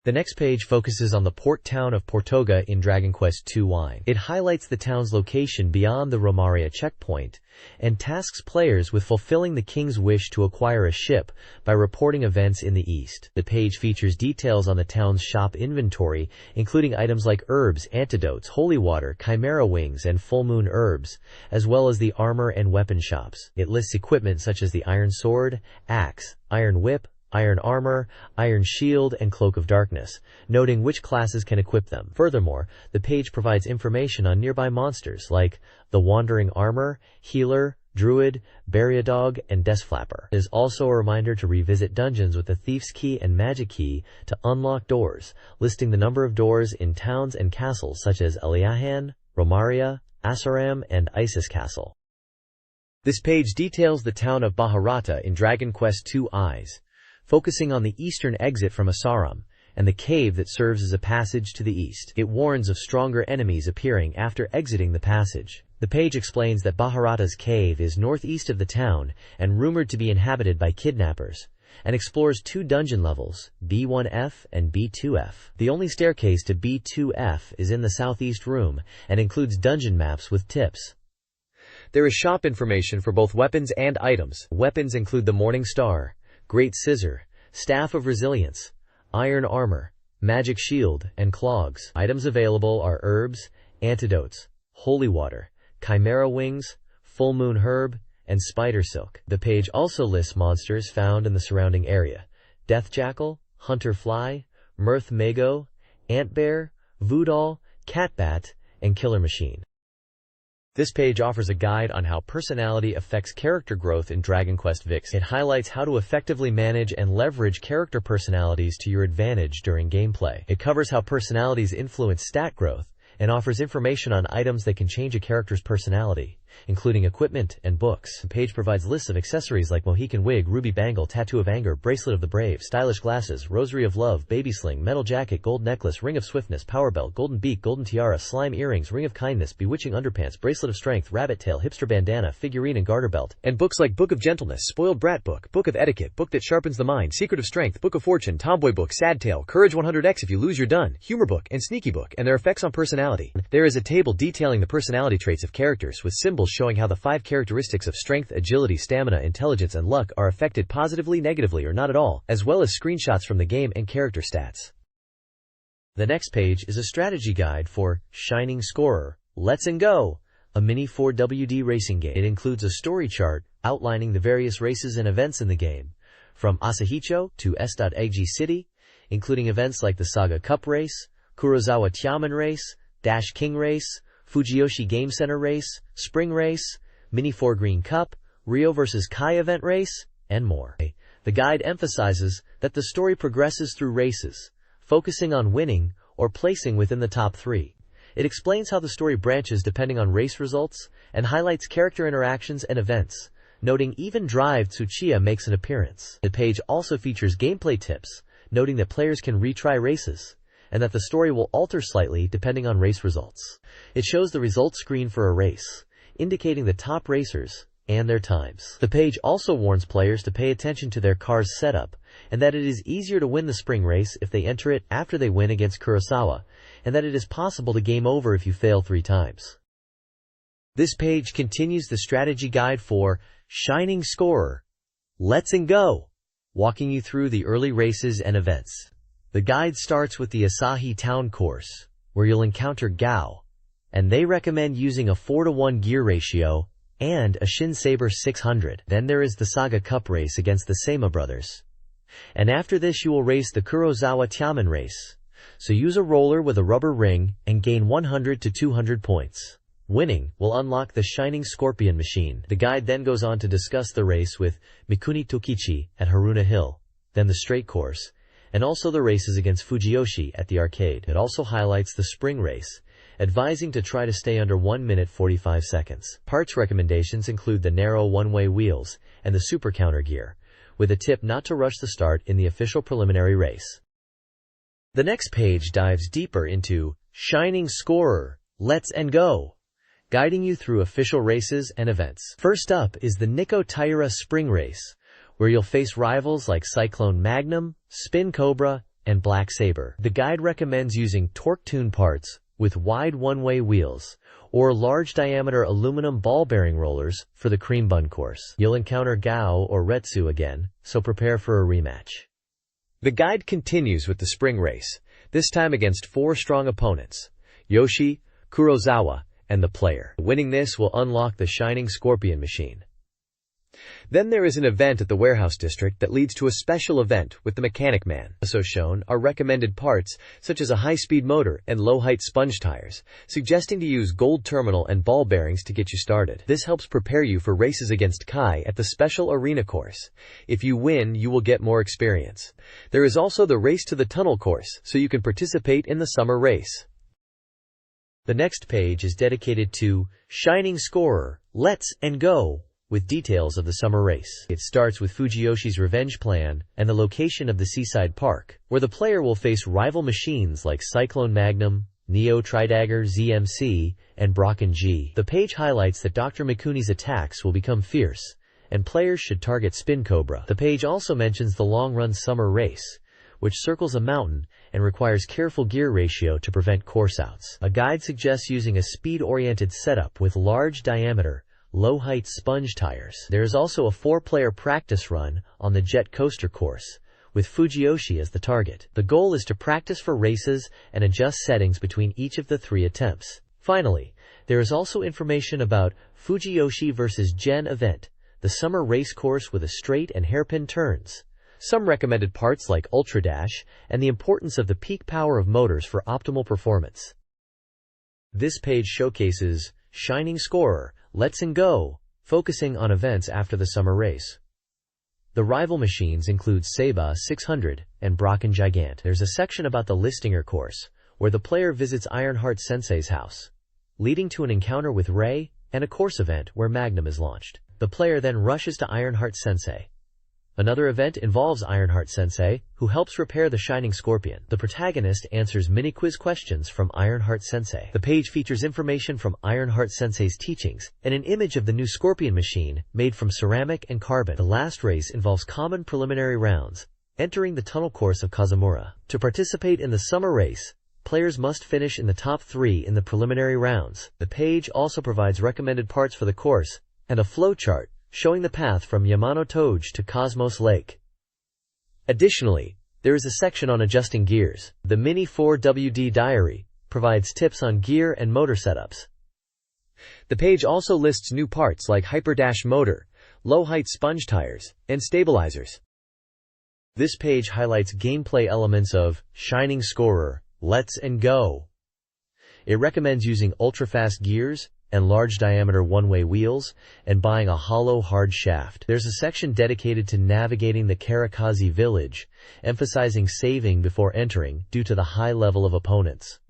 The next page focuses on the port town of Portoga in Dragon Quest II Wine. It highlights the town's location beyond the Romaria checkpoint, and tasks players with fulfilling the king's wish to acquire a ship by reporting events in the east. The page features details on the town's shop inventory, including items like herbs, antidotes, holy water, chimera wings, and full moon herbs, as well as the armor and weapon shops. It lists equipment such as the iron sword, axe, iron whip, iron armor, iron shield, and cloak of darkness, noting which classes can equip them. Furthermore, the page provides information on nearby monsters like the Wandering Armor, Healer, Druid, Buriadog, and Deathflapper. It is also a reminder to revisit dungeons with the Thief's Key and Magic Key to unlock doors, listing the number of doors in towns and castles such as Eliahan, Romaria, Asaram, and Isis Castle. This page details the town of Baharata in Dragon Quest II Eyes, focusing on the eastern exit from Asaram, and the cave that serves as a passage to the east. It warns of stronger enemies appearing after exiting the passage. The page explains that Baharata's cave is northeast of the town and rumored to be inhabited by kidnappers, and explores 2 dungeon levels, B1F and B2F. The only staircase to B2F is in the southeast room and includes dungeon maps with tips. There is shop information for both weapons and items. Weapons include the Morning Star, Great Scissor, Staff of Resilience, Iron Armor, Magic Shield, and Clogs. Items available are herbs, antidotes, holy water, chimera wings, full moon herb, and spider silk. The page also lists monsters found in the surrounding area: Death Jackal, Hunter Fly, Mirth Mago, Ant Bear, Voodoo, Catbat, and Killer Machine. This page offers a guide on how personality affects character growth in Dragon Quest VI. It highlights how to effectively manage and leverage character personalities to your advantage during gameplay. It covers how personalities influence stat growth, and offers information on items that can change a character's personality, including equipment and books. The page provides lists of accessories like Mohican Wig, Ruby Bangle, Tattoo of Anger, Bracelet of the Brave, Stylish Glasses, Rosary of Love, Baby Sling, Metal Jacket, Gold Necklace, Ring of Swiftness, Power Belt, Golden Beak, Golden Tiara, Slime Earrings, Ring of Kindness, Bewitching Underpants, Bracelet of Strength, Rabbit Tail, Hipster Bandana, Figurine and Garter Belt, and books like Book of Gentleness, Spoiled Brat Book, Book of Etiquette, Book that Sharpens the Mind, Secret of Strength, Book of Fortune, Tomboy Book, Sad Tale, Courage 100X if you lose you're done, Humor Book, and Sneaky Book, and their effects on personality. There is a table detailing the personality traits of characters with symbols showing how the 5 characteristics of strength, agility, stamina, intelligence, and luck are affected positively, negatively, or not at all, as well as screenshots from the game and character stats. The next page is a strategy guide for Shining Scorer, Let's and Go, a mini 4WD racing game. It includes a story chart outlining the various races and events in the game, from Asahicho to S.Egg City, including events like the Saga Cup Race, Kurosawa Tiamen Race, Dash King Race, Fujiyoshi Game Center Race, Spring Race, Mini 4 Green Cup, Rio vs. Kai Event Race, and more. The guide emphasizes that the story progresses through races, focusing on winning or placing within the top 3. It explains how the story branches depending on race results and highlights character interactions and events, noting even Drive Tsuchiya makes an appearance. The page also features gameplay tips, noting that players can retry races, and that the story will alter slightly depending on race results. It shows the results screen for a race, indicating the top racers and their times. The page also warns players to pay attention to their car's setup, and that it is easier to win the spring race if they enter it after they win against Kurosawa, and that it is possible to game over if you fail 3 times. This page continues the strategy guide for Shining Scorer, Let's and Go, walking you through the early races and events. The guide starts with the Asahi Town course, where you'll encounter Gao, and they recommend using a 4-to-1 gear ratio and a Shin Saber 600. Then there is the Saga Cup race against the Seima brothers. And after this you will race the Kurosawa Tiamen race, so use a roller with a rubber ring and gain 100 to 200 points. Winning will unlock the Shining Scorpion machine. The guide then goes on to discuss the race with Mikuni Tokichi at Haruna Hill, then the straight course, and also the races against Fujiyoshi at the arcade. It also highlights the spring race, advising to try to stay under 1 minute 45 seconds. Parts recommendations include the narrow one-way wheels and the super counter gear, with a tip not to rush the start in the official preliminary race. The next page dives deeper into Shining Scorer, Let's and Go, guiding you through official races and events. First up is the Nikko Taira Spring Race, where you'll face rivals like Cyclone Magnum, Spin Cobra, and Black Saber. The guide recommends using torque-tuned parts with wide one-way wheels or large-diameter aluminum ball bearing rollers for the cream bun course. You'll encounter Gao or Retsu again, so prepare for a rematch. The guide continues with the spring race, this time against 4 strong opponents: Yoshi, Kurosawa, and the player. Winning this will unlock the Shining Scorpion machine. Then there is an event at the warehouse district that leads to a special event with the Mechanic Man. Also shown are recommended parts such as a high-speed motor and low-height sponge tires, suggesting to use gold terminal and ball bearings to get you started. This helps prepare you for races against Kai at the special arena course. If you win, you will get more experience. There is also the race to the tunnel course, so you can participate in the summer race. The next page is dedicated to Shining Scorer, Let's and Go, with details of the summer race. It starts with Fujiyoshi's revenge plan and the location of the seaside park, where the player will face rival machines like Cyclone Magnum, Neo Tridagger ZMC, and Brocken G. The page highlights that Dr. Mikuni's attacks will become fierce, and players should target Spin Cobra. The page also mentions the long-run summer race, which circles a mountain and requires careful gear ratio to prevent course outs. A guide suggests using a speed-oriented setup with large diameter, low-height sponge tires. There is also a 4-player practice run on the Jet Coaster course, with Fujiyoshi as the target. The goal is to practice for races and adjust settings between each of the 3 attempts. Finally, there is also information about Fujiyoshi vs. Gen event, the summer race course with a straight and hairpin turns, some recommended parts like Ultra Dash, and the importance of the peak power of motors for optimal performance. This page showcases Shining Scorer, Let's and Go, focusing on events after the summer race. The rival machines include Seba 600 and Brocken Gigant. There's a section about the Listinger course, where the player visits Ironheart Sensei's house, leading to an encounter with Ray and a course event where Magnum is launched. The player then rushes to Ironheart Sensei. Another event involves Ironheart Sensei, who helps repair the Shining Scorpion. The protagonist answers mini-quiz questions from Ironheart Sensei. The page features information from Ironheart Sensei's teachings and an image of the new Scorpion machine made from ceramic and carbon. The last race involves common preliminary rounds, entering the tunnel course of Kazumura. To participate in the summer race, players must finish in the top 3 in the preliminary rounds. The page also provides recommended parts for the course and a flowchart showing the path from Yamano Toge to Cosmos Lake. Additionally, there is a section on adjusting gears. The Mini 4WD Diary provides tips on gear and motor setups. The page also lists new parts like Hyperdash motor, low-height sponge tires, and stabilizers. This page highlights gameplay elements of Shining Scorer, Let's and Go. It recommends using ultra-fast gears and large-diameter one-way wheels, and buying a hollow hard shaft. There's a section dedicated to navigating the Karakazi village, emphasizing saving before entering due to the high level of opponents.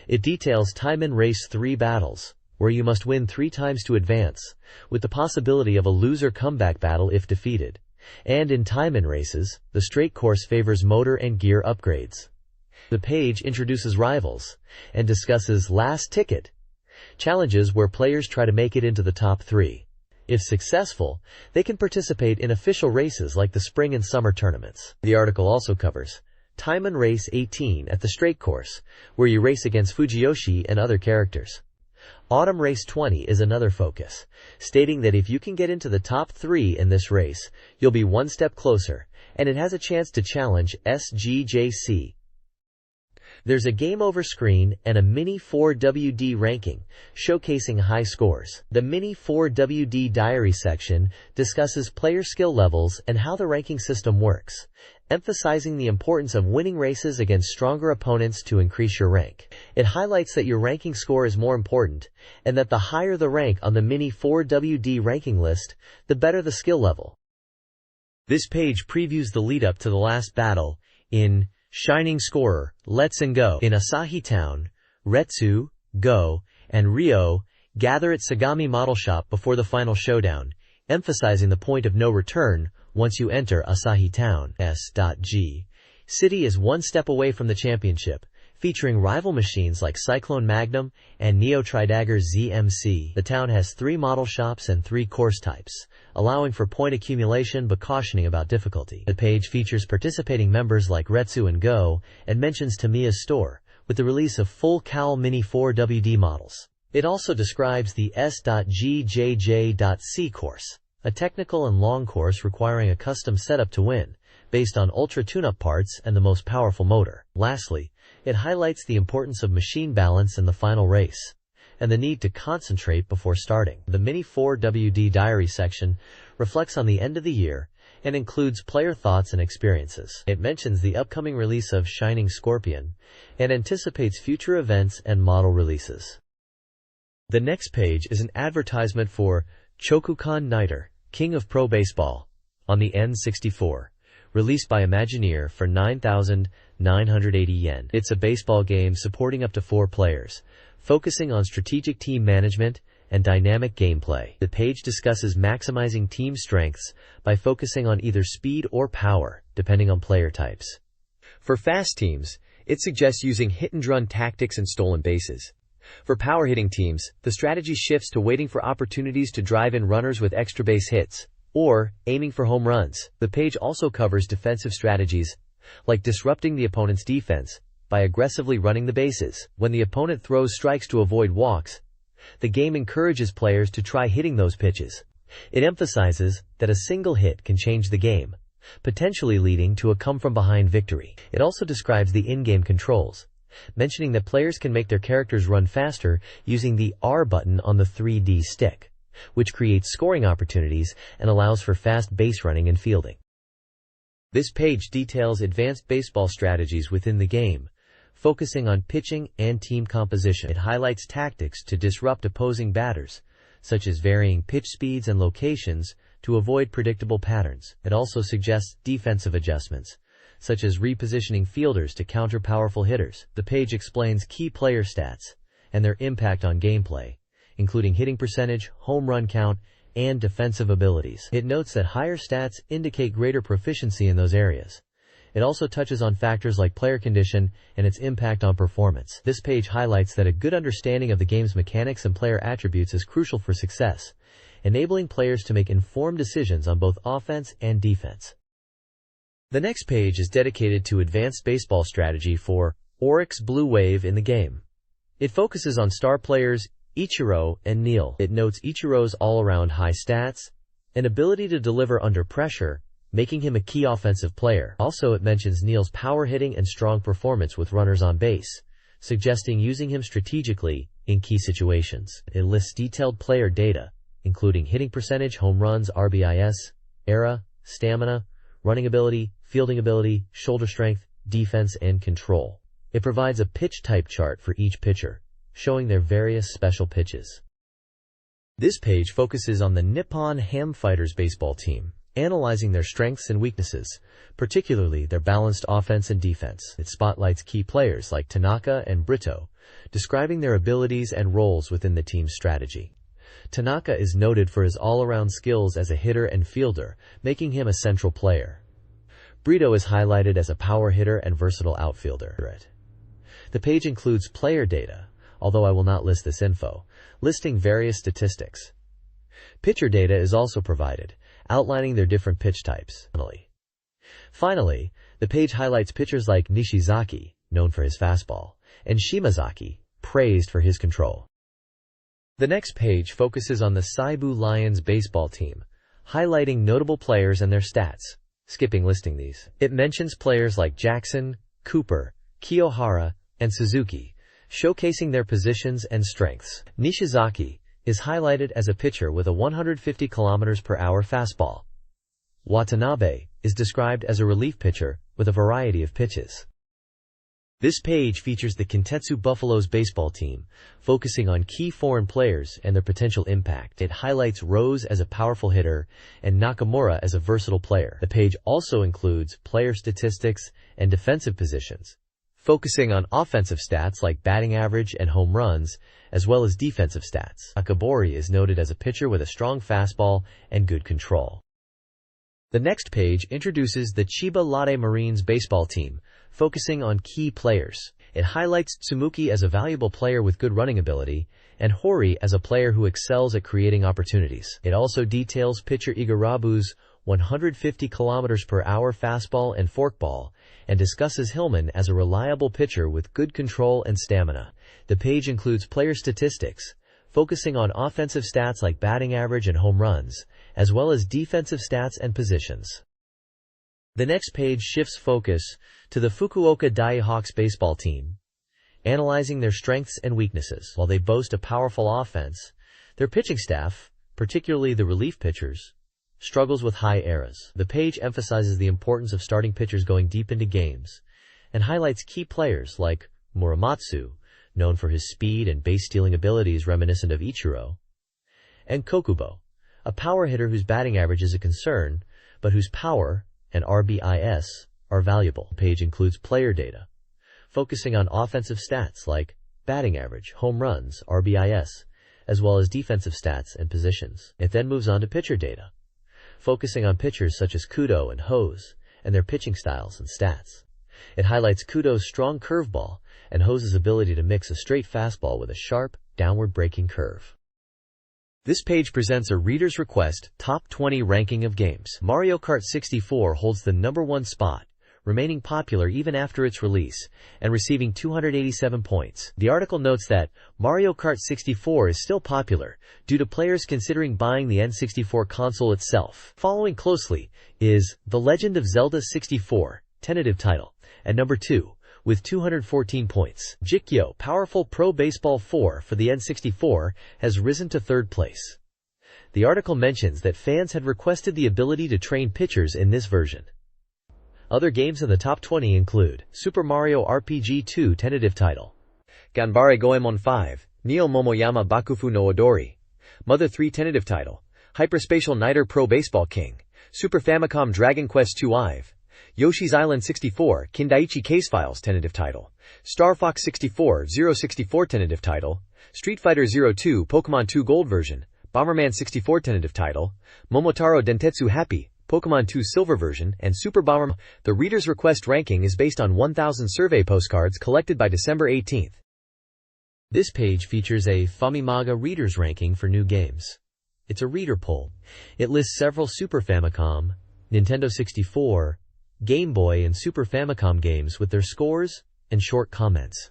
It details time and race 3 battles, where you must win 3 times to advance, with the possibility of a loser comeback battle if defeated. And in time and races, the straight course favors motor and gear upgrades. The page introduces rivals, and discusses Last Ticket, challenges where players try to make it into the top 3. If successful, they can participate in official races like the spring and summer tournaments. The article also covers Time and Race 18 at the straight course, where you race against Fujiyoshi and other characters. Autumn Race 20 is another focus, stating that if you can get into the top 3 in this race, you'll be one step closer, and it has a chance to challenge SGJC. There's a game over screen and a Mini 4WD ranking, showcasing high scores. The Mini 4WD Diary section discusses player skill levels and how the ranking system works, emphasizing the importance of winning races against stronger opponents to increase your rank. It highlights that your ranking score is more important, and that the higher the rank on the Mini 4WD ranking list, the better the skill level. This page previews the lead-up to the last battle in Shining Scorer, Let's and Go. In Asahi Town, Retsu, Go, and Ryo gather at Sagami Model Shop before the final showdown, emphasizing the point of no return once you enter Asahi Town. S.G. City is one step away from the championship, featuring rival machines like Cyclone Magnum and Neo Tridagger ZMC. The town has 3 model shops and 3 course types, allowing for point accumulation but cautioning about difficulty. The page features participating members like Retsu and Go, and mentions Tamiya's store, with the release of full Cowl Mini 4WD models. It also describes the S.GJJ.C course, a technical and long course requiring a custom setup to win, based on ultra tune-up parts and the most powerful motor. Lastly, it highlights the importance of machine balance in the final race, and the need to concentrate before starting. The Mini 4WD Diary section reflects on the end of the year and includes player thoughts and experiences. It mentions the upcoming release of Shining Scorpion and anticipates future events and model releases. The next page is an advertisement for Chokukan Niter, King of Pro Baseball, on the N64, released by Imagineer for 9,980 yen. It's a baseball game supporting up to 4 players, focusing on strategic team management and dynamic gameplay. The page discusses maximizing team strengths by focusing on either speed or power, depending on player types. For fast teams, it suggests using hit-and-run tactics and stolen bases. For power-hitting teams, the strategy shifts to waiting for opportunities to drive in runners with extra base hits, or aiming for home runs. The page also covers defensive strategies, like disrupting the opponent's defense by aggressively running the bases. When the opponent throws strikes to avoid walks, the game encourages players to try hitting those pitches. It emphasizes that a single hit can change the game, potentially leading to a come-from-behind victory. It also describes the in-game controls, mentioning that players can make their characters run faster using the R button on the 3D stick, which creates scoring opportunities and allows for fast base running and fielding. This page details advanced baseball strategies within the game, focusing on pitching and team composition. It highlights tactics to disrupt opposing batters, such as varying pitch speeds and locations to avoid predictable patterns. It also suggests defensive adjustments, such as repositioning fielders to counter powerful hitters. The page explains key player stats and their impact on gameplay, including hitting percentage, home run count, and defensive abilities. It notes that higher stats indicate greater proficiency in those areas. It also touches on factors like player condition and its impact on performance. This page highlights that a good understanding of the game's mechanics and player attributes is crucial for success, enabling players to make informed decisions on both offense and defense. The next page is dedicated to advanced baseball strategy for Oryx Blue Wave in the game. It focuses on star players Ichiro and Neil. It notes Ichiro's all-around high stats and ability to deliver under pressure, making him a key offensive player. Also, it mentions Neil's power hitting and strong performance with runners on base, suggesting using him strategically in key situations. It lists detailed player data, including hitting percentage, home runs, RBIS, ERA, stamina, running ability, fielding ability, shoulder strength, defense, and control. It provides a pitch type chart for each pitcher, showing their various special pitches. This page focuses on the Nippon Ham Fighters baseball team, analyzing their strengths and weaknesses, particularly their balanced offense and defense. It spotlights key players like Tanaka and Brito, describing their abilities and roles within the team's strategy. Tanaka is noted for his all-around skills as a hitter and fielder, making him a central player. Brito is highlighted as a power hitter and versatile outfielder. The page includes player data, although I will not list this info, listing various statistics. Pitcher data is also provided, outlining their different pitch types. Finally, the page highlights pitchers like Nishizaki, known for his fastball, and Shimazaki, praised for his control. The next page focuses on the Seibu Lions baseball team, highlighting notable players and their stats, skipping listing these. It mentions players like Jackson, Cooper, Kiyohara, and Suzuki, showcasing their positions and strengths. Nishizaki is highlighted as a pitcher with a 150 km/h fastball. Watanabe is described as a relief pitcher with a variety of pitches. This page features the Kintetsu Buffaloes baseball team, focusing on key foreign players and their potential impact. It highlights Rose as a powerful hitter and Nakamura as a versatile player. The page also includes player statistics and defensive positions, focusing on offensive stats like batting average and home runs, as well as defensive stats. Akabori is noted as a pitcher with a strong fastball and good control. The next page introduces the Chiba Lotte Marines baseball team, focusing on key players. It highlights Tsumuki as a valuable player with good running ability, and Hori as a player who excels at creating opportunities. It also details pitcher Igarabu's 150 km/h fastball and forkball, and discusses Hillman as a reliable pitcher with good control and stamina. The page includes player statistics, focusing on offensive stats like batting average and home runs, as well as defensive stats and positions. The next page shifts focus to the Fukuoka Daihawks baseball team, analyzing their strengths and weaknesses. While they boast a powerful offense, their pitching staff, particularly the relief pitchers, struggles with high eras. The page emphasizes the importance of starting pitchers going deep into games, and highlights key players like Muramatsu, known for his speed and base-stealing abilities reminiscent of Ichiro, and Kokubo, a power hitter whose batting average is a concern, but whose power and RBIS are valuable. The page includes player data, focusing on offensive stats like batting average, home runs, RBIS, as well as defensive stats and positions. It then moves on to pitcher data, focusing on pitchers such as Kudo and Hose and their pitching styles and stats. It highlights Kudo's strong curveball and Hose's ability to mix a straight fastball with a sharp, downward-breaking curve. This page presents a reader's request top 20 ranking of games. Mario Kart 64 holds the #1 spot, remaining popular even after its release, and receiving 287 points. The article notes that Mario Kart 64 is still popular due to players considering buying the N64 console itself. Following closely is The Legend of Zelda 64, tentative title, at number 2, with 214 points. Jikyo Powerful Pro Baseball 4 for the N64 has risen to 3rd place. The article mentions that fans had requested the ability to train pitchers in this version. Other games in the top 20 include Super Mario RPG 2 tentative title, Ganbare Goemon 5, Neo Momoyama Bakufu no Odori, Mother 3 tentative title, Hyperspatial Niter Pro Baseball King, Super Famicom Dragon Quest II Ive, Yoshi's Island 64, Kindaichi Case Files tentative title, Star Fox 64, 064 tentative title, Street Fighter 02 Pokemon 2 Gold version, Bomberman 64 tentative title, Momotaro Dentetsu Happy, Pokemon 2 Silver version, and Super Bomberman. The reader's request ranking is based on 1,000 survey postcards collected by December 18th. This page features a Famimaga reader's ranking for new games. It's a reader poll. It lists several Super Famicom, Nintendo 64, Game Boy and Super Famicom games with their scores and short comments.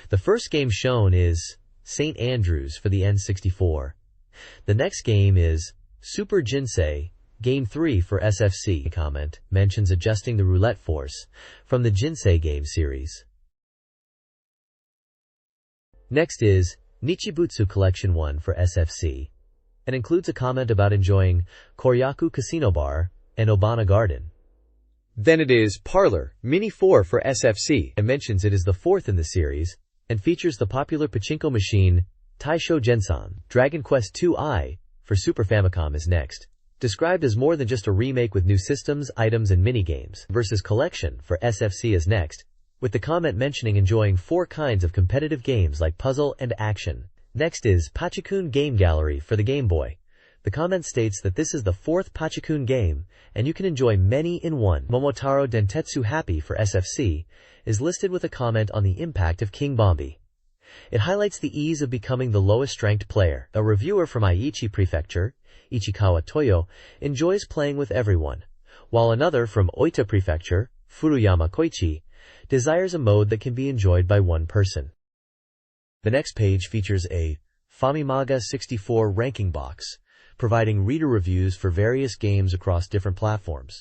The first game shown is St. Andrews for the N64. The next game is Super Jinsei, Game 3 for SFC. Comment mentions adjusting the roulette force from the Jinsei game series. Next is Nichibutsu Collection 1 for SFC, and includes a comment about enjoying Koryaku Casino Bar and Obana Garden. Then it is Parlor Mini 4 for SFC, and mentions it is the 4th in the series, and features the popular pachinko machine Taisho Gensan. Dragon Quest II I for Super Famicom is next, described as more than just a remake with new systems, items, and minigames. Versus Collection for SFC is next, with the comment mentioning enjoying 4 kinds of competitive games like puzzle and action. Next is Pachikun Game Gallery for the Game Boy. The comment states that this is the 4th Pachikun game, and you can enjoy many in one. Momotaro Dentetsu Happy for SFC is listed with a comment on the impact of King Bombi. It highlights the ease of becoming the lowest ranked player. A reviewer from Aichi Prefecture, Ichikawa Toyo, enjoys playing with everyone, while another from Oita Prefecture, Furuyama Koichi, desires a mode that can be enjoyed by one person. The next page features a Famimaga 64 ranking box, providing reader reviews for various games across different platforms.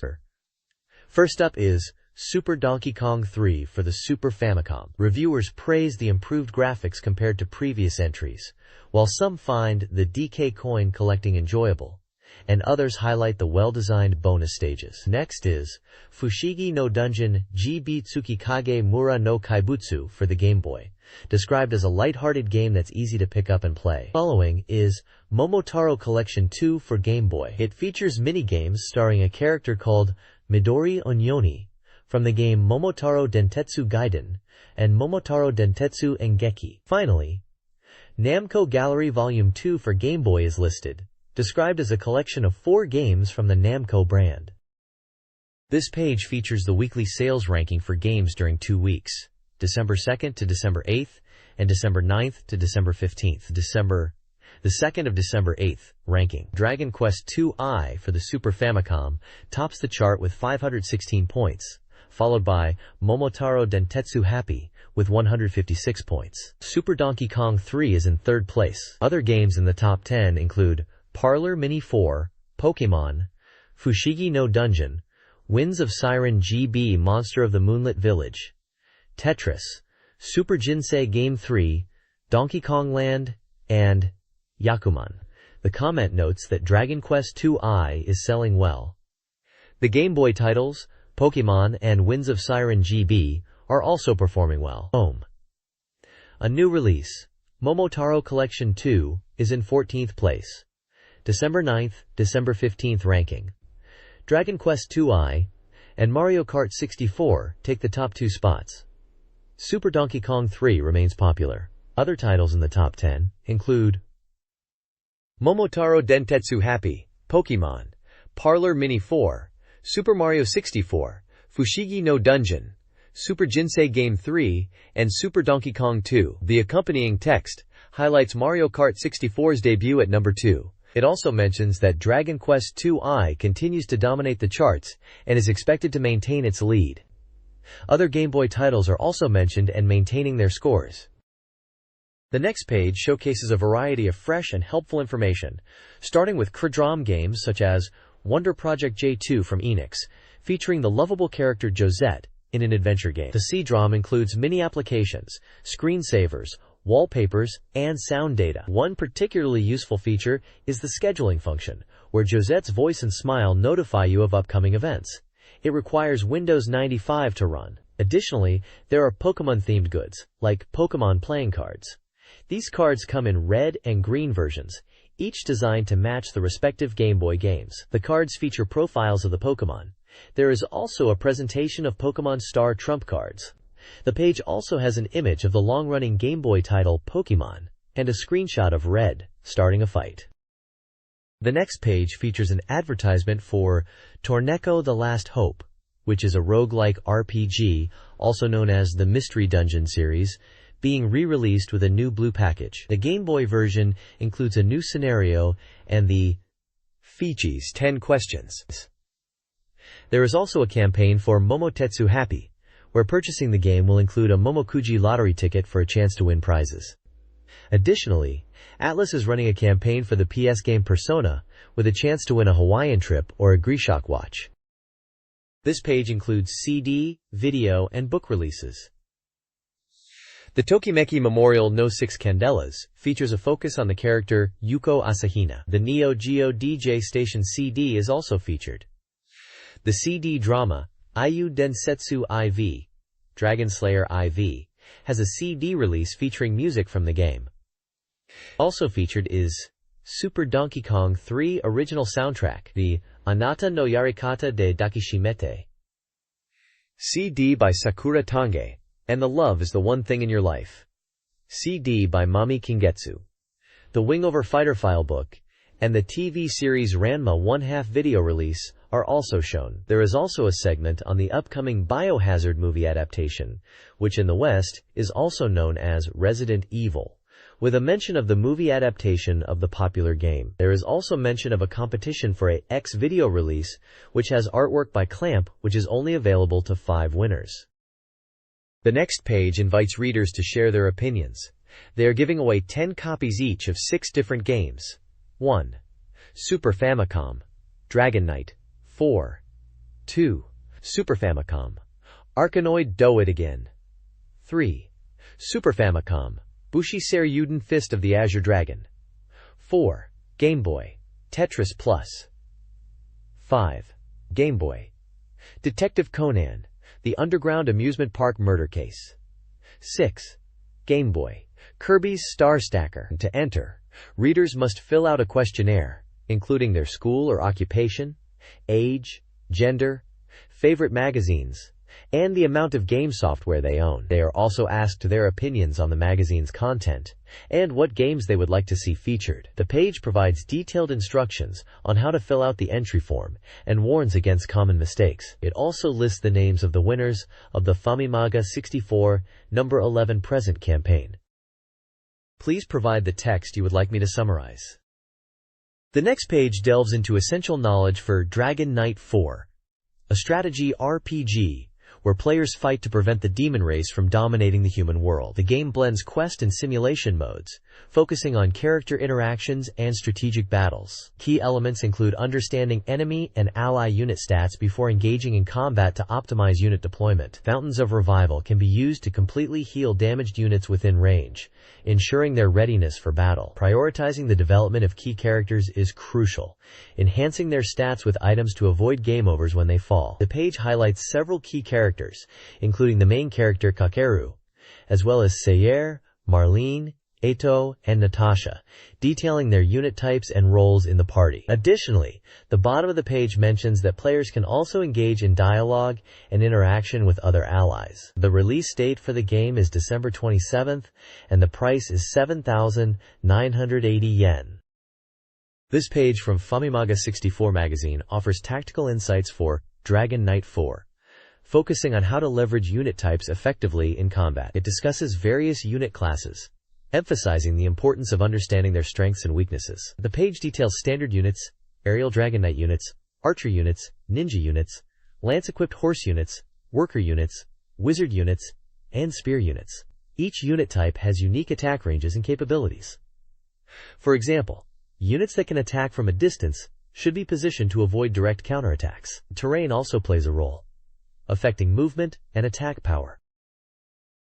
First up is Super Donkey Kong 3 for the Super Famicom. Reviewers praise the improved graphics compared to previous entries, while some find the DK coin collecting enjoyable, and others highlight the well-designed bonus stages. Next is Fushigi no Dungeon GB Tsukikage Mura no Kaibutsu for the Game Boy, described as a light-hearted game that's easy to pick up and play. Following is Momotaro Collection 2 for Game Boy. It features minigames starring a character called Midori Onyoni from the game Momotaro Dentetsu Gaiden and Momotaro Dentetsu Engeki. Finally, Namco Gallery Volume 2 for Game Boy is listed, described as a collection of 4 games from the Namco brand. This page features the weekly sales ranking for games during 2 weeks, December 2nd to December 8th, and December 9th to December 15th. The 2nd of December 8th, ranking. Dragon Quest II for the Super Famicom tops the chart with 516 points, followed by Momotaro Dentetsu Happy with 156 points. Super Donkey Kong 3 is in third place. Other games in the top 10 include Parlor Mini 4, Pokémon, Fushigi no Dungeon, Winds of Siren GB Monster of the Moonlit Village, Tetris, Super Jinsei Game 3, Donkey Kong Land, and Yakuman. The comment notes that Dragon Quest II is selling well. The Game Boy titles, Pokémon and Winds of Siren GB, are also performing well. A new release, Momotaro Collection 2, is in 14th place. December 9th, December 15th ranking. Dragon Quest II and Mario Kart 64 take the top 2 spots. Super Donkey Kong 3 remains popular. Other titles in the top 10 include Momotaro Dentetsu Happy, Pokémon, Parlor Mini 4, Super Mario 64, Fushigi no Dungeon, Super Jinsei Game 3, and Super Donkey Kong 2. The accompanying text highlights Mario Kart 64's debut at number 2. It also mentions that Dragon Quest II continues to dominate the charts and is expected to maintain its lead. Other Game Boy titles are also mentioned and maintaining their scores. The next page showcases a variety of fresh and helpful information, starting with CRDROM games such as Wonder Project J2 from Enix, featuring the lovable character Josette in an adventure game. The CD-ROM includes mini applications, screensavers, wallpapers, and sound data. One particularly useful feature is the scheduling function, where Josette's voice and smile notify you of upcoming events. It requires Windows 95 to run. Additionally, there are Pokemon-themed goods, like Pokemon playing cards. These cards come in red and green versions, each designed to match the respective Game Boy games. The cards feature profiles of the Pokemon. There is also a presentation of Pokemon Star Trump cards. The page also has an image of the long-running Game Boy title Pokemon, and a screenshot of Red starting a fight. The next page features an advertisement for Torneko The Last Hope, which is a roguelike RPG, also known as the Mystery Dungeon series, being re-released with a new blue package. The Game Boy version includes a new scenario and the Fiji's 10 questions. There is also a campaign for Momotetsu Happy, where purchasing the game will include a Momokuji lottery ticket for a chance to win prizes. Additionally, Atlas is running a campaign for the PS game Persona, with a chance to win a Hawaiian trip or a Grishock watch. This page includes CD, video, and book releases. The Tokimeki Memorial No 6 Candelas features a focus on the character Yuko Asahina. The Neo Geo DJ Station CD is also featured. The CD drama Ayu Densetsu IV, Dragon Slayer IV, has a CD release featuring music from the game. Also featured is Super Donkey Kong 3 original soundtrack, the Anata no Yarikata de Dakishimete CD by Sakura Tange, and The Love is the One Thing in Your Life CD by Mami Kingetsu. The Wingover Fighter File book and the TV series Ranma 1/2 video release are also shown. There is also a segment on the upcoming Biohazard movie adaptation, which in the West is also known as Resident Evil, with a mention of the movie adaptation of the popular game. There is also mention of a competition for a X video release, which has artwork by Clamp, which is only available to 5 winners. The next page invites readers to share their opinions. They are giving away 10 copies each of 6 different games. 1. Super Famicom, Dragon Knight. 4. 2. Super Famicom, Arkanoid Do It Again. 3. Super Famicom, Bushi Seryuden Fist of the Azure Dragon. 4. Game Boy, Tetris Plus. 5. Game Boy, Detective Conan, The Underground Amusement Park Murder Case. 6. Game Boy, Kirby's Star Stacker. To enter, readers must fill out a questionnaire, including their school or occupation, age, gender, favorite magazines, and the amount of game software they own. They are also asked their opinions on the magazine's content and what games they would like to see featured. The page provides detailed instructions on how to fill out the entry form and warns against common mistakes. It also lists the names of the winners of the Famimaga 64 number 11 present campaign. Please provide the text you would like me to summarize. The next page delves into essential knowledge for Dragon Knight 4, a strategy RPG where players fight to prevent the demon race from dominating the human world. The game blends quest and simulation modes, focusing on character interactions and strategic battles. Key elements include understanding enemy and ally unit stats before engaging in combat to optimize unit deployment. Fountains of Revival can be used to completely heal damaged units within range, ensuring their readiness for battle. Prioritizing the development of key characters is crucial, enhancing their stats with items to avoid game overs when they fall. The page highlights several key characters, including the main character Kakeru, as well as Sayer, Marlene, Eito, and Natasha, detailing their unit types and roles in the party. Additionally, the bottom of the page mentions that players can also engage in dialogue and interaction with other allies. The release date for the game is December 27th, and the price is 7,980 yen. This page from Famimaga 64 magazine offers tactical insights for Dragon Knight 4, focusing on how to leverage unit types effectively in combat. It discusses various unit classes, emphasizing the importance of understanding their strengths and weaknesses. The page details standard units, aerial Dragon Knight units, archer units, ninja units, lance-equipped horse units, worker units, wizard units, and spear units. Each unit type has unique attack ranges and capabilities. For example, units that can attack from a distance should be positioned to avoid direct counterattacks. Terrain also plays a role, affecting movement and attack power.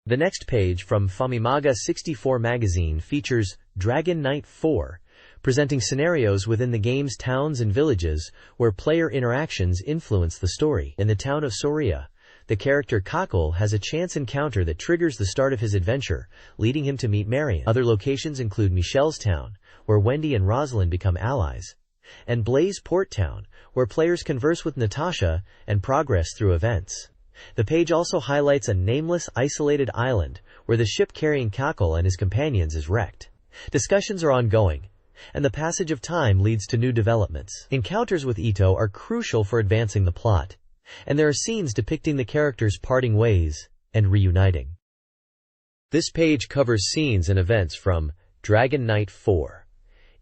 The next page from Famimaga 64 magazine features Dragon Knight 4, presenting scenarios within the game's towns and villages where player interactions influence the story. In the town of Soria, the character Kakul has a chance encounter that triggers the start of his adventure, leading him to meet Marion. Other locations include Michelle's town, where Wendy and Rosalind become allies, and Blaze Port Town, where players converse with Natasha and progress through events. The page also highlights a nameless, isolated island where the ship carrying Kakul and his companions is wrecked. Discussions are ongoing, and the passage of time leads to new developments. Encounters with Eito are crucial for advancing the plot, and there are scenes depicting the characters parting ways and reuniting. This page covers scenes and events from Dragon Knight 4.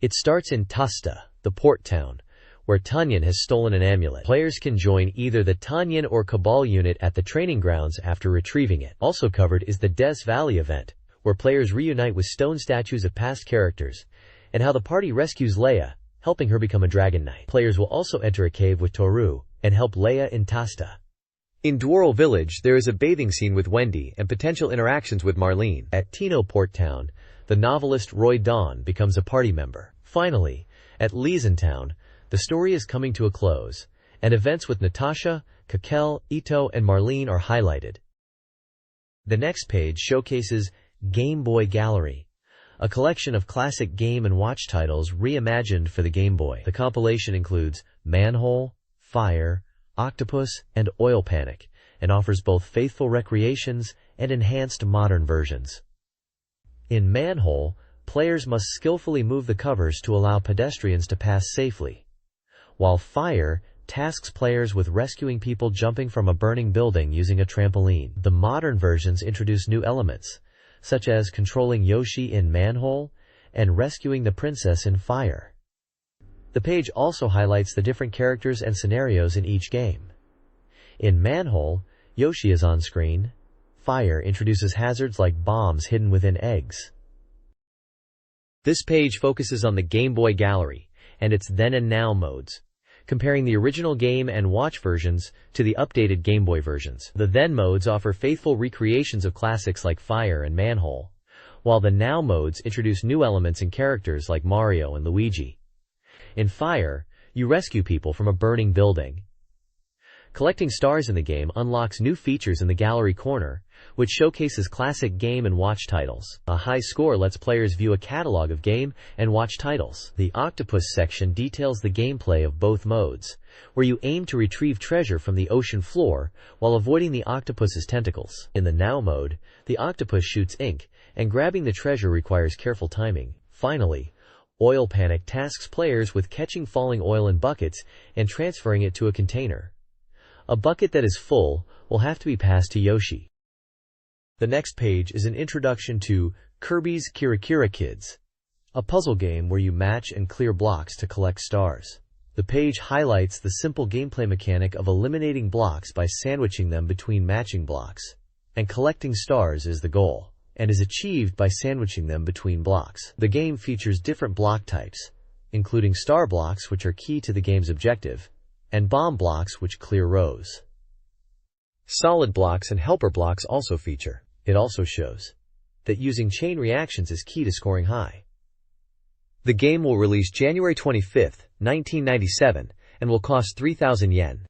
It starts in Tusta, the port town, where Tunyon has stolen an amulet. Players can join either the Tunyon or Cabal unit at the training grounds after retrieving it. Also covered is the Des Valley event, where players reunite with stone statues of past characters, and how the party rescues Leia, helping her become a Dragon Knight. Players will also enter a cave with Toru and help Leia in Tasta. In Dwarrel Village, there is a bathing scene with Wendy and potential interactions with Marlene. At Tino Port Town, the novelist Roy Dawn becomes a party member. Finally, at Leeson Town, the story is coming to a close, and events with Natasha, Kakel, Eito, and Marlene are highlighted. The next page showcases Game Boy Gallery, a collection of classic Game & Watch titles reimagined for the Game Boy. The compilation includes Manhole, Fire, Octopus, and Oil Panic, and offers both faithful recreations and enhanced modern versions. In Manhole, players must skillfully move the covers to allow pedestrians to pass safely, while Fire tasks players with rescuing people jumping from a burning building using a trampoline. The modern versions introduce new elements, such as controlling Yoshi in Manhole and rescuing the princess in Fire. The page also highlights the different characters and scenarios in each game. In Manhole, Yoshi is on screen. Fire introduces hazards like bombs hidden within eggs. This page focuses on the Game Boy Gallery and its Then and Now modes, comparing the original Game & Watch versions to the updated Game Boy versions. The Then modes offer faithful recreations of classics like Fire and Manhole, while the Now modes introduce new elements and characters like Mario and Luigi. In Fire, you rescue people from a burning building. Collecting stars in the game unlocks new features in the gallery corner, which showcases classic Game & Watch titles. A high score lets players view a catalog of Game & Watch titles. The Octopus section details the gameplay of both modes, where you aim to retrieve treasure from the ocean floor while avoiding the octopus's tentacles. In the Now mode, the octopus shoots ink, and grabbing the treasure requires careful timing. Finally, Oil Panic tasks players with catching falling oil in buckets and transferring it to a container. A bucket that is full will have to be passed to Yoshi. The next page is an introduction to Kirby's Kirikiri Kids, a puzzle game where you match and clear blocks to collect stars. The page highlights the simple gameplay mechanic of eliminating blocks by sandwiching them between matching blocks, and collecting stars is the goal, and is achieved by sandwiching them between blocks. The game features different block types, including star blocks, which are key to the game's objective, and bomb blocks, which clear rows. Solid blocks and helper blocks also feature. It also shows that using chain reactions is key to scoring high. The game will release January 25, 1997, and will cost 3,000 yen.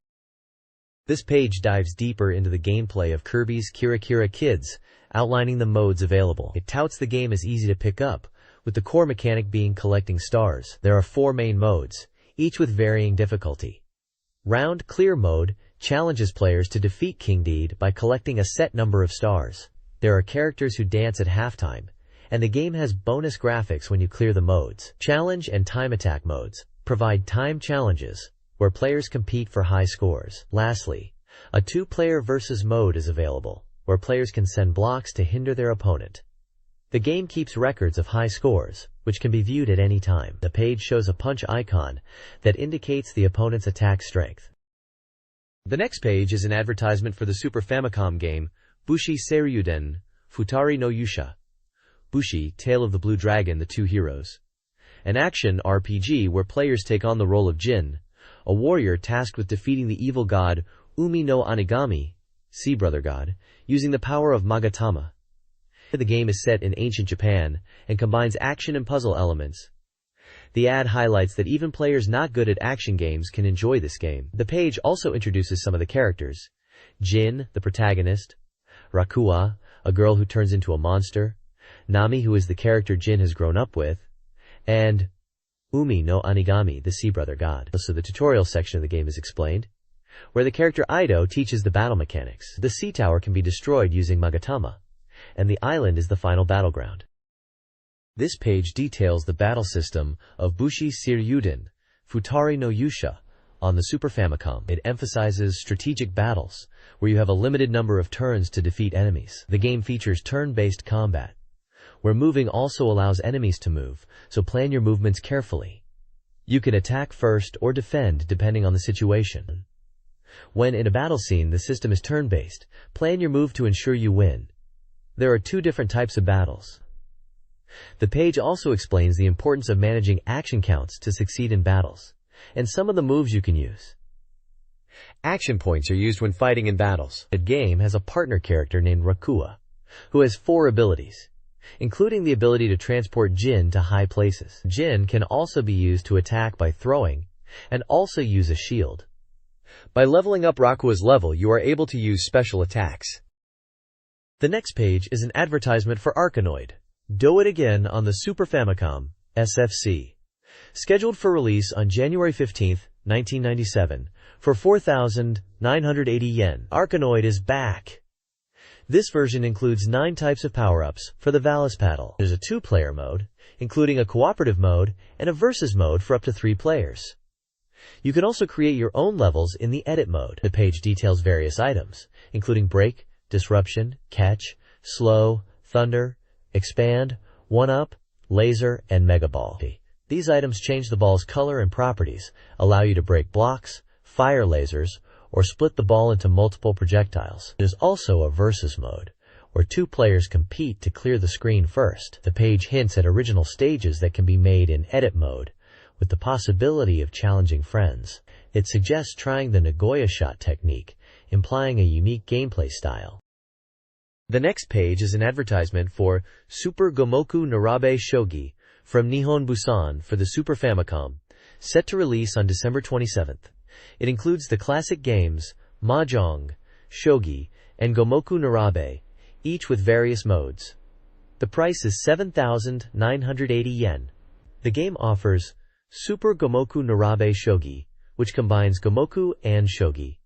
This page dives deeper into the gameplay of Kirby's Kirikiri Kids, outlining the modes available. It touts the game as easy to pick up, with the core mechanic being collecting stars. There are 4 main modes, each with varying difficulty. Round Clear mode challenges players to defeat King Deed by collecting a set number of stars. There are characters who dance at halftime, and the game has bonus graphics when you clear the modes. Challenge and Time Attack modes provide time challenges, where players compete for high scores. Lastly, a 2-player versus mode is available, where players can send blocks to hinder their opponent. The game keeps records of high scores, which can be viewed at any time. The page shows a punch icon that indicates the opponent's attack strength. The next page is an advertisement for the Super Famicom game Bushi Seryuden Futari no Yusha. Bushi, Tale of the Blue Dragon, The Two Heroes. An action RPG where players take on the role of Jin, a warrior tasked with defeating the evil god Umi no Anigami, Sea Brother God, using the power of Magatama. The game is set in ancient Japan and combines action and puzzle elements. The ad highlights that even players not good at action games can enjoy this game. The page also introduces some of the characters. Jin, the protagonist, Rakuwa, a girl who turns into a monster, Nami, who is the character Jin has grown up with, and Umi no Anigami, the Sea Brother God. So the tutorial section of the game is explained, where the character Ido teaches the battle mechanics. The sea tower can be destroyed using Magatama, and the island is the final battleground. This page details the battle system of Bushi Seryuden Futari no Yusha on the Super Famicom. It emphasizes strategic battles, where you have a limited number of turns to defeat enemies. The game features turn-based combat, where moving also allows enemies to move, so plan your movements carefully. You can attack first or defend depending on the situation. When in a battle scene, the system is turn-based. Plan your move to ensure you win. There are 2 different types of battles. The page also explains the importance of managing action counts to succeed in battles, and some of the moves you can use. Action points are used when fighting in battles. The game has a partner character named Rakuwa, who has 4 abilities, including the ability to transport Jin to high places. Jin can also be used to attack by throwing, and also use a shield. By leveling up Rakuwa's level, you are able to use special attacks. The next page is an advertisement for Arkanoid, Do It Again on the Super Famicom, SFC. Scheduled for release on January 15, 1997, for 4,980 yen. Arkanoid is back. This version includes 9 types of power-ups for the Valis paddle. There's a 2-player mode, including a cooperative mode and a versus mode for up to 3 players. You can also create your own levels in the edit mode. The page details various items, including break, disruption, catch, slow, thunder, expand, one-up, laser, and mega ball. These items change the ball's color and properties, allow you to break blocks, fire lasers, or split the ball into multiple projectiles. There's also a versus mode, where 2 players compete to clear the screen first. The page hints at original stages that can be made in edit mode, with the possibility of challenging friends. It suggests trying the Nagoya shot technique, implying a unique gameplay style. The next page is an advertisement for Super Gomoku Narabe Shogi from Nihon Busan for the Super Famicom, set to release on December 27th. It includes the classic games Mahjong, Shogi, and Gomoku Narabe, each with various modes. The price is 7,980 yen. The game offers Super Gomoku Narabe Shogi, which combines Gomoku and Shogi.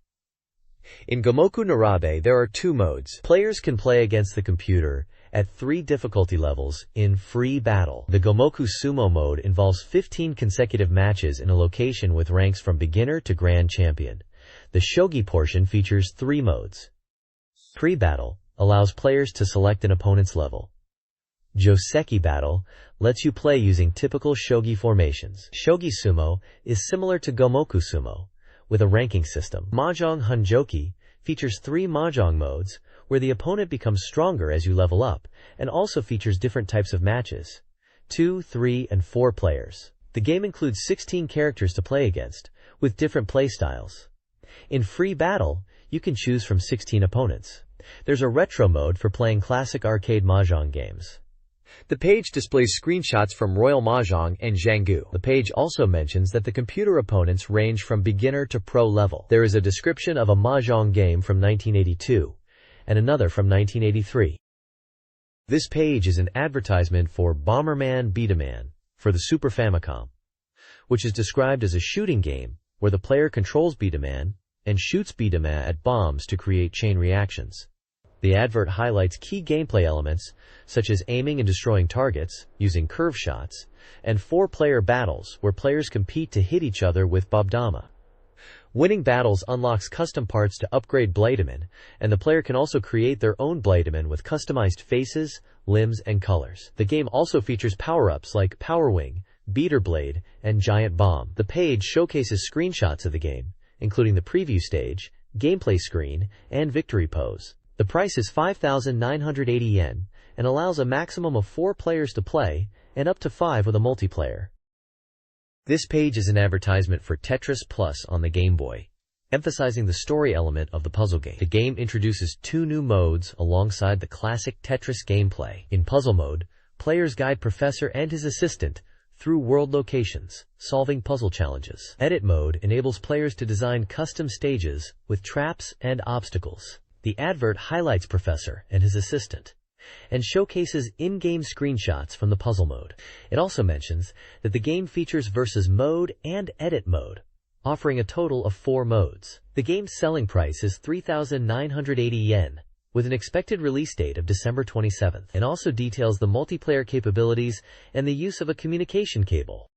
In Gomoku Narabe, there are two modes. Players can play against the computer at 3 difficulty levels in free battle. The Gomoku Sumo mode involves 15 consecutive matches in a location with ranks from beginner to grand champion. The Shogi portion features 3 modes. Free battle allows players to select an opponent's level. Joseki battle lets you play using typical shogi formations. Shogi Sumo is similar to Gomoku Sumo, with a ranking system. Mahjong Hanjoki features 3 Mahjong modes, where the opponent becomes stronger as you level up, and also features different types of matches, 2, 3, and 4 players. The game includes 16 characters to play against, with different playstyles. In free battle, you can choose from 16 opponents. There's a retro mode for playing classic arcade Mahjong games. The page displays screenshots from Royal Mahjong and Zhanggu. The page also mentions that the computer opponents range from beginner to pro level. There is a description of a Mahjong game from 1982 and another from 1983. This page is an advertisement for Bomberman Beat-A-Man for the Super Famicom, which is described as a shooting game where the player controls Beat-A-Man and shoots Beat-A-Man at bombs to create chain reactions. The advert highlights key gameplay elements, such as aiming and destroying targets, using curve shots, and 4-player battles where players compete to hit each other with Bobdama. Winning battles unlocks custom parts to upgrade Blademan, and the player can also create their own Blademan with customized faces, limbs, and colors. The game also features power-ups like Power Wing, Beater Blade, and Giant Bomb. The page showcases screenshots of the game, including the preview stage, gameplay screen, and victory pose. The price is 5,980 yen and allows a maximum of 4 players to play and up to 5 with a multiplayer. This page is an advertisement for Tetris Plus on the Game Boy, emphasizing the story element of the puzzle game. The game introduces 2 new modes alongside the classic Tetris gameplay. In puzzle mode, players guide Professor and his assistant through world locations, solving puzzle challenges. Edit mode enables players to design custom stages with traps and obstacles. The advert highlights Professor and his assistant and showcases in-game screenshots from the puzzle mode. It also mentions that the game features versus mode and edit mode, offering a total of 4 modes. The game's selling price is 3,980 yen, with an expected release date of December 27th, and also details the multiplayer capabilities and the use of a communication cable.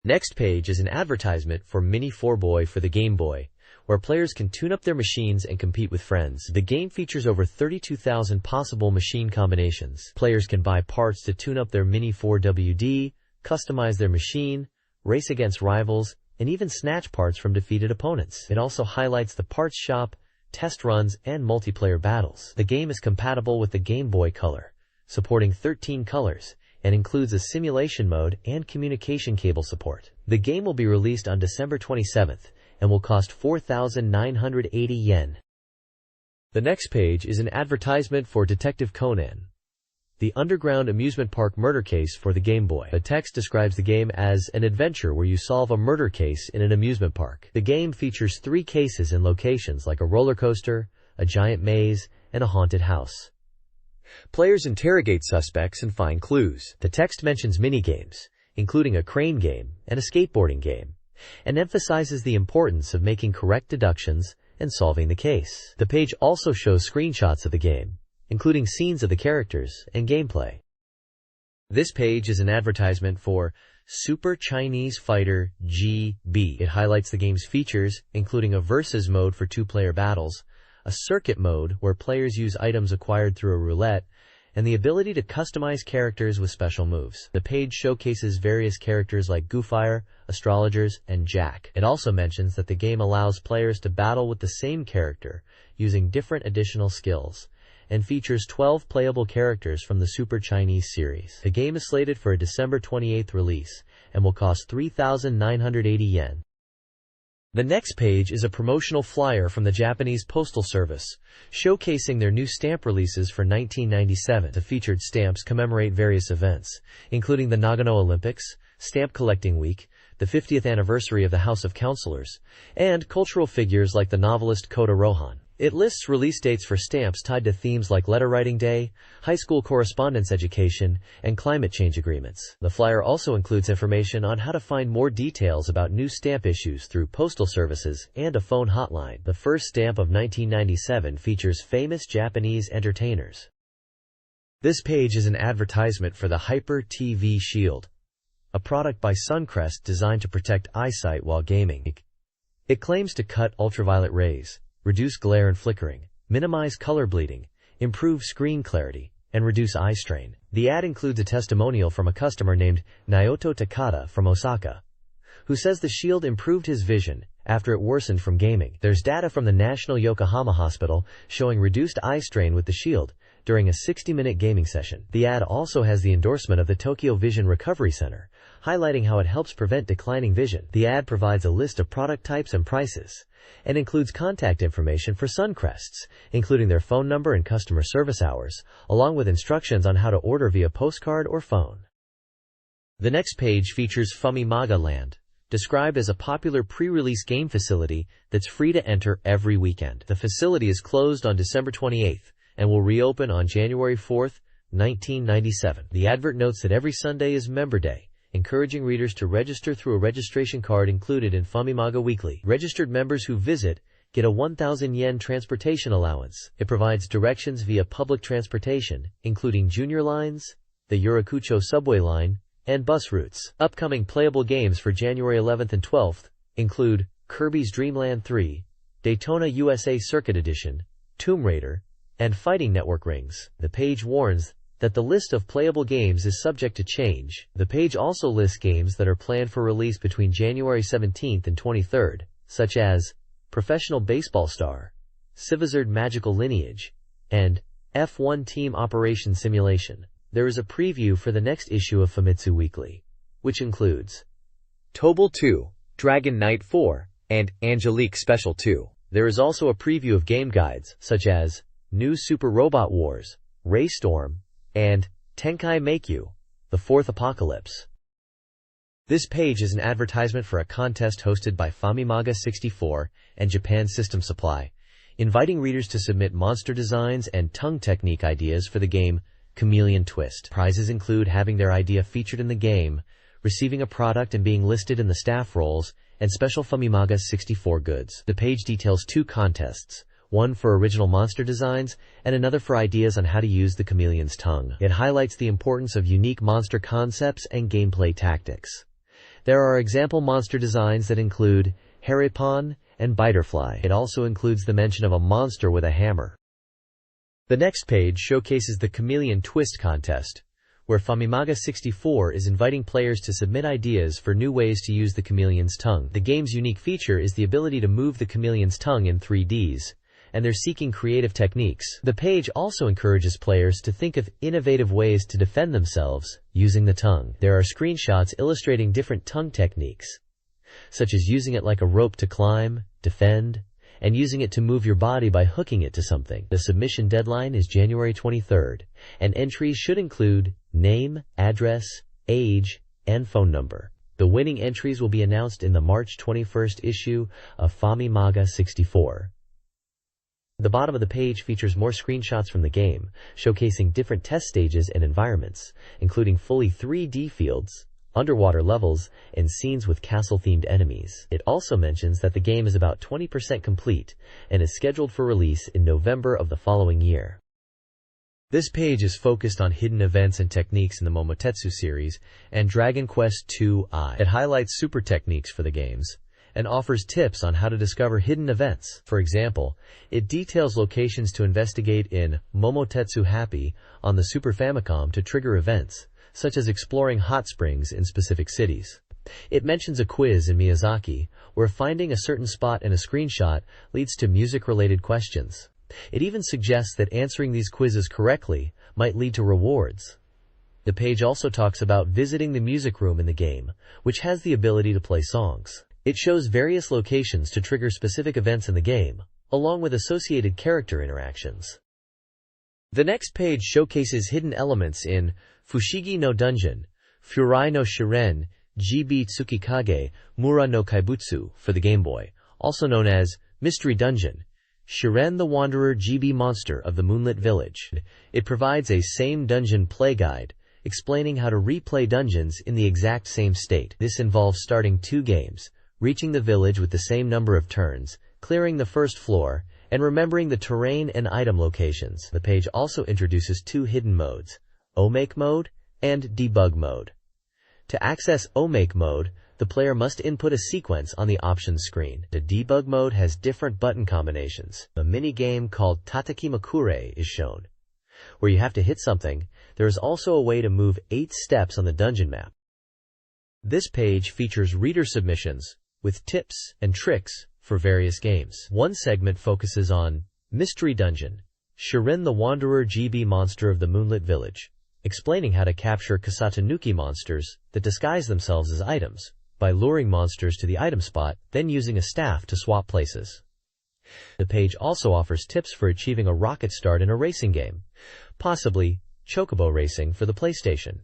Next page is an advertisement for Mini 4-Boy for the Game Boy, where players can tune up their machines and compete with friends. The game features over 32,000 possible machine combinations. Players can buy parts to tune up their Mini 4WD, customize their machine, race against rivals, and even snatch parts from defeated opponents. It also highlights the parts shop, test runs, and multiplayer battles. The game is compatible with the Game Boy Color, supporting 13 colors, and includes a simulation mode and communication cable support. The game will be released on December 27th, and will cost 4,980 yen. The next page is an advertisement for Detective Conan, the underground amusement park murder case for the Game Boy. The text describes the game as an adventure where you solve a murder case in an amusement park. The game features 3 cases in locations like a roller coaster, a giant maze, and a haunted house. Players interrogate suspects and find clues. The text mentions minigames, including a crane game and a skateboarding game, and emphasizes the importance of making correct deductions and solving the case. The page also shows screenshots of the game, including scenes of the characters and gameplay. This page is an advertisement for Super Chinese Fighter GB. It highlights the game's features, including a versus mode for 2-player battles, a circuit mode where players use items acquired through a roulette, and the ability to customize characters with special moves. The page showcases various characters like Goofire, astrologers, and Jack. It also mentions that the game allows players to battle with the same character using different additional skills, and features 12 playable characters from the Super Chinese series. The game is slated for a December 28th release and will cost 3,980 yen. The next page is a promotional flyer from the Japanese Postal Service, showcasing their new stamp releases for 1997. The featured stamps commemorate various events, including the Nagano Olympics, Stamp Collecting Week, the 50th anniversary of the House of Councillors, and cultural figures like the novelist Kota Rohan. It lists release dates for stamps tied to themes like Letter Writing Day, high school correspondence education, and climate change agreements. The flyer also includes information on how to find more details about new stamp issues through postal services and a phone hotline. The first stamp of 1997 features famous Japanese entertainers. This page is an advertisement for the Hyper TV Shield, a product by Suncrest designed to protect eyesight while gaming. It claims to cut ultraviolet rays, reduce glare and flickering, minimize color bleeding, improve screen clarity, and reduce eye strain. The ad includes a testimonial from a customer named Naoto Takada from Osaka, who says the Shield improved his vision after it worsened from gaming. There's data from the National Yokohama Hospital showing reduced eye strain with the Shield during a 60-minute gaming session. The ad also has the endorsement of the Tokyo Vision Recovery Center, highlighting how it helps prevent declining vision. The ad provides a list of product types and prices, and includes contact information for Suncrests, including their phone number and customer service hours, along with instructions on how to order via postcard or phone. The next page features Famimaga Land, described as a popular pre-release game facility that's free to enter every weekend. The facility is closed on December 28th and will reopen on January 4th, 1997. The advert notes that every Sunday is Member Day, encouraging readers to register through a registration card included in Famimaga Weekly. Registered members who visit get a 1,000 yen transportation allowance. It provides directions via public transportation, including junior lines, the Yurakucho subway line, and bus routes. Upcoming playable games for January 11th and 12th include Kirby's Dream Land 3, Daytona USA Circuit Edition, Tomb Raider, and Fighting Network Rings. The page warns that the list of playable games is subject to change. The page also lists games that are planned for release between January 17th and 23rd, such as Professional Baseball Star, Civilizard Magical Lineage, and F1 Team Operation Simulation. There is a preview for the next issue of Famitsu Weekly, which includes Tobal 2, Dragon Knight 4, and Angelique Special 2. There is also a preview of game guides, such as New Super Robot Wars, Raystorm, and Tenkai Makyu, the Fourth Apocalypse. This page is an advertisement for a contest hosted by Famimaga 64 and Japan System Supply, inviting readers to submit monster designs and tongue technique ideas for the game Chameleon Twist. Prizes include having their idea featured in the game, receiving a product and being listed in the staff roles, and special Famimaga 64 goods. The page details two contests, one for original monster designs and another for ideas on how to use the chameleon's tongue. It highlights the importance of unique monster concepts and gameplay tactics. There are example monster designs that include Haripon and Biterfly. It also includes the mention of a monster with a hammer. The next page showcases the Chameleon Twist contest, where Famimaga 64 is inviting players to submit ideas for new ways to use the chameleon's tongue. The game's unique feature is the ability to move the chameleon's tongue in 3Ds, and they're seeking creative techniques. The page also encourages players to think of innovative ways to defend themselves using the tongue. There are screenshots illustrating different tongue techniques, such as using it like a rope to climb, defend, and using it to move your body by hooking it to something. The submission deadline is January 23rd, and entries should include name, address, age, and phone number. The winning entries will be announced in the March 21st issue of Famimaga 64. The bottom of the page features more screenshots from the game, showcasing different test stages and environments, including fully 3D fields, underwater levels, and scenes with castle-themed enemies. It also mentions that the game is about 20% complete and is scheduled for release in November of the following year. This page is focused on hidden events and techniques in the Momotetsu series and Dragon Quest II-I. It highlights super techniques for the games and offers tips on how to discover hidden events. For example, it details locations to investigate in Momotetsu Happy on the Super Famicom to trigger events, such as exploring hot springs in specific cities. It mentions a quiz in Miyazaki, where finding a certain spot in a screenshot leads to music-related questions. It even suggests that answering these quizzes correctly might lead to rewards. The page also talks about visiting the music room in the game, which has the ability to play songs. It shows various locations to trigger specific events in the game, along with associated character interactions. The next page showcases hidden elements in Fushigi no Dungeon, Furai no Shiren, GB Tsukikage Mura no Kaibutsu for the Game Boy, also known as Mystery Dungeon, Shiren the Wanderer GB Monster of the Moonlit Village. It provides a same dungeon play guide, explaining how to replay dungeons in the exact same state. This involves starting 2 games, reaching the village with the same number of turns, clearing the first floor, and remembering the terrain and item locations. The page also introduces 2 hidden modes, O-Make mode and Debug mode. To access O-Make mode, the player must input a sequence on the options screen. The Debug mode has different button combinations. A mini-game called Tatakimakure is shown, where you have to hit something. There is also a way to move 8 steps on the dungeon map. This page features reader submissions with tips and tricks for various games. One segment focuses on Mystery Dungeon, Shiren the Wanderer GB Monster of the Moonlit Village, explaining how to capture Kasatanuki monsters that disguise themselves as items by luring monsters to the item spot, then using a staff to swap places. The page also offers tips for achieving a rocket start in a racing game, possibly Chocobo Racing for the PlayStation,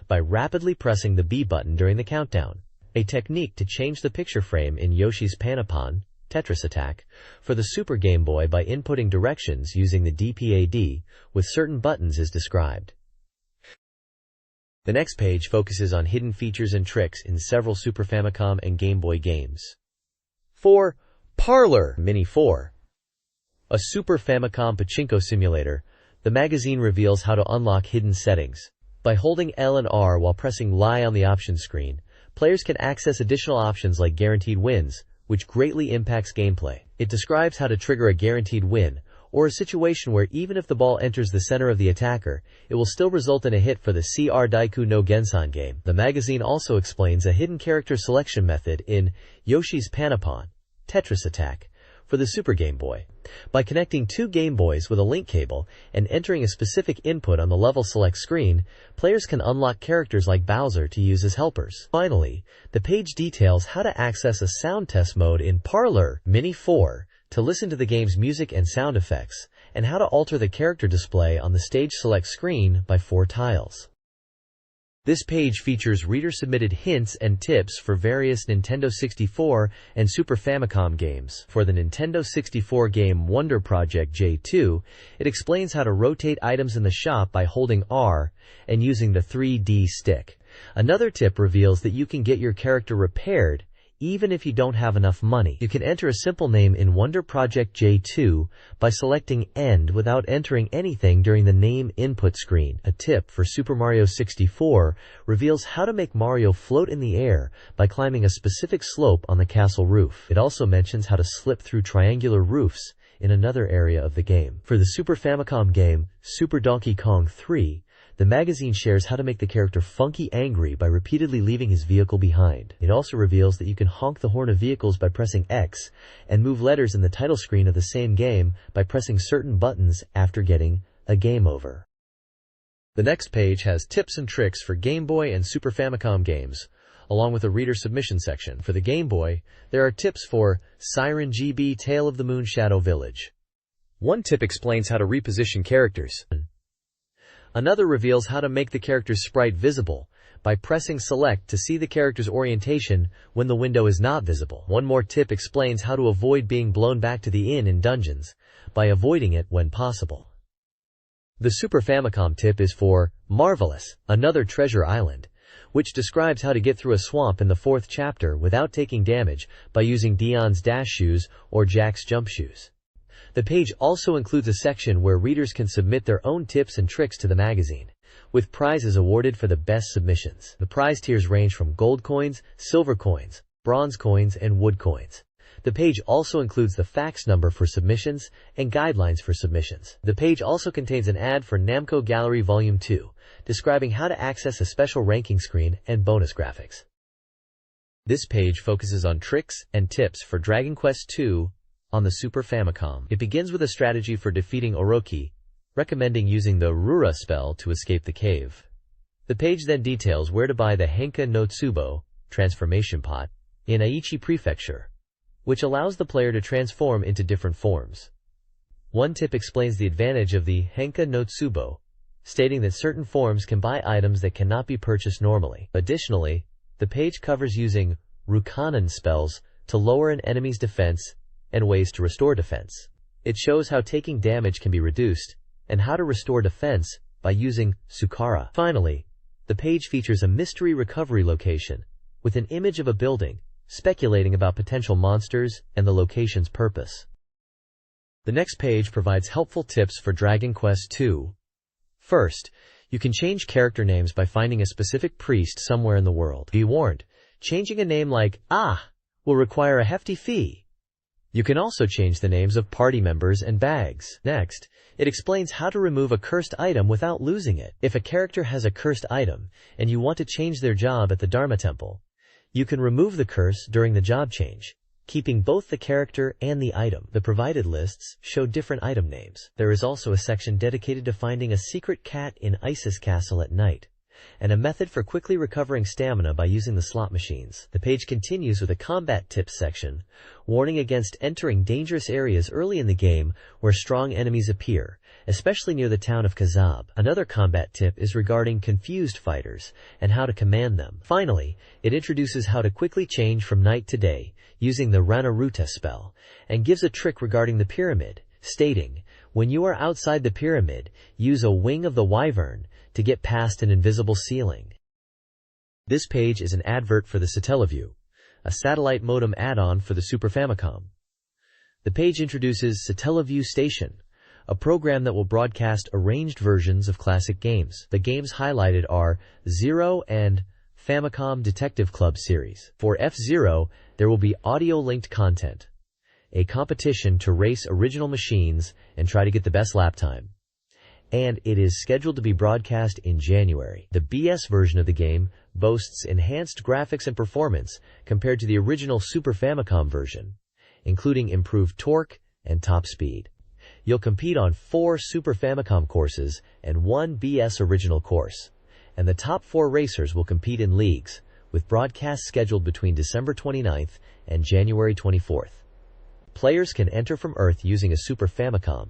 by rapidly pressing the B button during the countdown, a technique to change the picture frame in Yoshi's Panapon, Tetris Attack, for the Super Game Boy by inputting directions using the DPAD with certain buttons is described. The next page focuses on hidden features and tricks in several Super Famicom and Game Boy games. 4. Parlor Mini 4. A Super Famicom pachinko simulator, the magazine reveals how to unlock hidden settings. By holding L and R while pressing Y on the options screen, players can access additional options like guaranteed wins, which greatly impacts gameplay. It describes how to trigger a guaranteed win, or a situation where even if the ball enters the center of the attacker, it will still result in a hit for the CR Daiku no Gensan game. The magazine also explains a hidden character selection method in Yoshi's Panapon, Tetris Attack, for the Super Game Boy. By connecting 2 Game Boys with a link cable and entering a specific input on the level select screen, players can unlock characters like Bowser to use as helpers. Finally, the page details how to access a sound test mode in Parlor Mini 4 to listen to the game's music and sound effects, and how to alter the character display on the stage select screen by 4 tiles. This page features reader-submitted hints and tips for various Nintendo 64 and Super Famicom games. For the Nintendo 64 game Wonder Project J2, it explains how to rotate items in the shop by holding R and using the 3D stick. Another tip reveals that you can get your character repaired even if you don't have enough money. You can enter a simple name in Wonder Project J2 by selecting End without entering anything during the name input screen. A tip for Super Mario 64 reveals how to make Mario float in the air by climbing a specific slope on the castle roof. It also mentions how to slip through triangular roofs in another area of the game. For the Super Famicom game Super Donkey Kong 3, the magazine shares how to make the character Funky angry by repeatedly leaving his vehicle behind. It also reveals that you can honk the horn of vehicles by pressing X and move letters in the title screen of the same game by pressing certain buttons after getting a game over. The next page has tips and tricks for Game Boy and Super Famicom games, along with a reader submission section. For the Game Boy, there are tips for Siren GB Tale of the Moon Shadow Village. One tip explains how to reposition characters. Another reveals how to make the character's sprite visible by pressing select to see the character's orientation when the window is not visible. One more tip explains how to avoid being blown back to the inn in dungeons by avoiding it when possible. The Super Famicom tip is for Marvelous, Another Treasure Island, which describes how to get through a swamp in the 4th chapter without taking damage by using Dion's dash shoes or Jack's jump shoes. The page also includes a section where readers can submit their own tips and tricks to the magazine, with prizes awarded for the best submissions. The prize tiers range from gold coins, silver coins, bronze coins, and wood coins. The page also includes the fax number for submissions and guidelines for submissions. The page also contains an ad for Namco Gallery Volume 2, describing how to access a special ranking screen and bonus graphics. This page focuses on tricks and tips for Dragon Quest II on the Super Famicom. It begins with a strategy for defeating Orochi, recommending using the Rura spell to escape the cave. The page then details where to buy the Henka no Tsubo transformation pot in Aichi Prefecture, which allows the player to transform into different forms. One tip explains the advantage of the Henka no Tsubo, stating that certain forms can buy items that cannot be purchased normally. Additionally, The page covers using Rukanan spells to lower an enemy's defense and ways to restore defense. It shows how taking damage can be reduced and how to restore defense by using Sukara. Finally, the page features a mystery recovery location with an image of a building, speculating about potential monsters and the location's purpose. The next page provides helpful tips for Dragon Quest II. First, you can change character names by finding a specific priest somewhere in the world. Be warned, changing a name like will require a hefty fee. You can also change the names of party members and bags. Next, it explains how to remove a cursed item without losing it. If a character has a cursed item and you want to change their job at the Dharma Temple, you can remove the curse during the job change, keeping both the character and the item. The provided lists show different item names. There is also a section dedicated to finding a secret cat in Isis Castle at night, and a method for quickly recovering stamina by using the slot machines. The page continues with a combat tips section, warning against entering dangerous areas early in the game where strong enemies appear, especially near the town of Kazab. Another combat tip is regarding confused fighters and how to command them. Finally, it introduces how to quickly change from night to day using the Ranaruta spell, and gives a trick regarding the pyramid, stating, when you are outside the pyramid, use a wing of the wyvern to get past an invisible ceiling. This page is an advert for the Satellaview, a satellite modem add-on for the Super Famicom. The page introduces Satellaview Station, a program that will broadcast arranged versions of classic games. The games highlighted are Zero and Famicom Detective Club series. For F-Zero, there will be audio-linked content, a competition to race original machines and try to get the best lap time, and it is scheduled to be broadcast in January. The BS version of the game boasts enhanced graphics and performance compared to the original Super Famicom version, including improved torque and top speed. You'll compete on 4 Super Famicom courses and 1 BS original course, and the top 4 racers will compete in leagues, with broadcasts scheduled between December 29th and January 24th. Players can enter from Earth using a Super Famicom,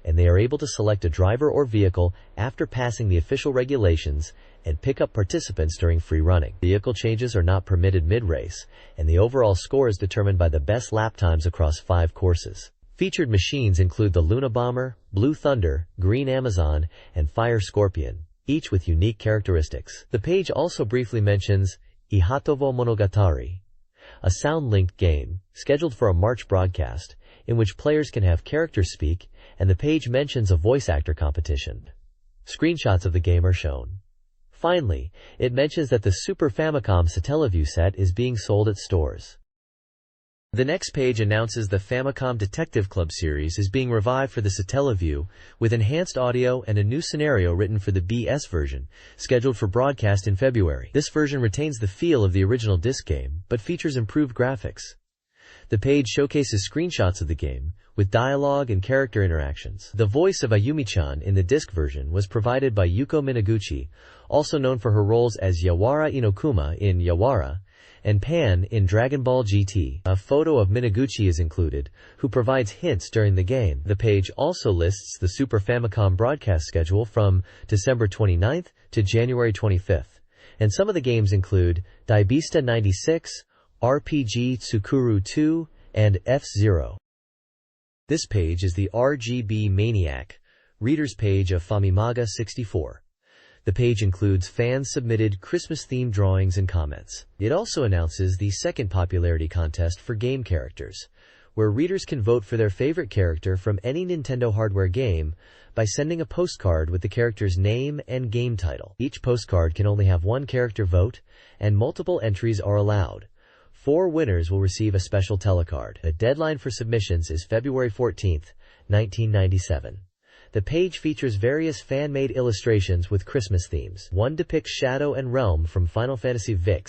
and they are able to select a driver or vehicle after passing the official regulations and pick up participants during free running. Vehicle changes are not permitted mid-race, and the overall score is determined by the best lap times across 5 courses. Featured machines include the Luna Bomber, Blue Thunder, Green Amazon, and Fire Scorpion, each with unique characteristics. The page also briefly mentions Ihatovo Monogatari, a sound-linked game scheduled for a March broadcast in which players can have characters speak, and the page mentions a voice actor competition. Screenshots of the game are shown. Finally, it mentions that the Super Famicom Satellaview set is being sold at stores. The next page announces the Famicom Detective Club series is being revived for the Satellaview with enhanced audio and a new scenario written for the BS version, scheduled for broadcast in February. This version retains the feel of the original disc game, but features improved graphics. The page showcases screenshots of the game, with dialogue and character interactions. The voice of Ayumi-chan in the disc version was provided by Yuko Minaguchi, also known for her roles as Yawara Inokuma in Yawara, and Pan in Dragon Ball GT. A photo of Minaguchi is included, who provides hints during the game. The page also lists the Super Famicom broadcast schedule from December 29th to January 25th, and some of the games include Daibista 96, RPG Tsukuru 2, and F-Zero. This page is the RGB Maniac, reader's page of Famimaga 64. The page includes fan-submitted Christmas-themed drawings and comments. It also announces the second popularity contest for game characters, where readers can vote for their favorite character from any Nintendo hardware game by sending a postcard with the character's name and game title. Each postcard can only have one character vote, and multiple entries are allowed. 4 winners will receive a special telecard. The deadline for submissions is February 14th, 1997. The page features various fan-made illustrations with Christmas themes. One depicts Shadow and Realm from Final Fantasy VI,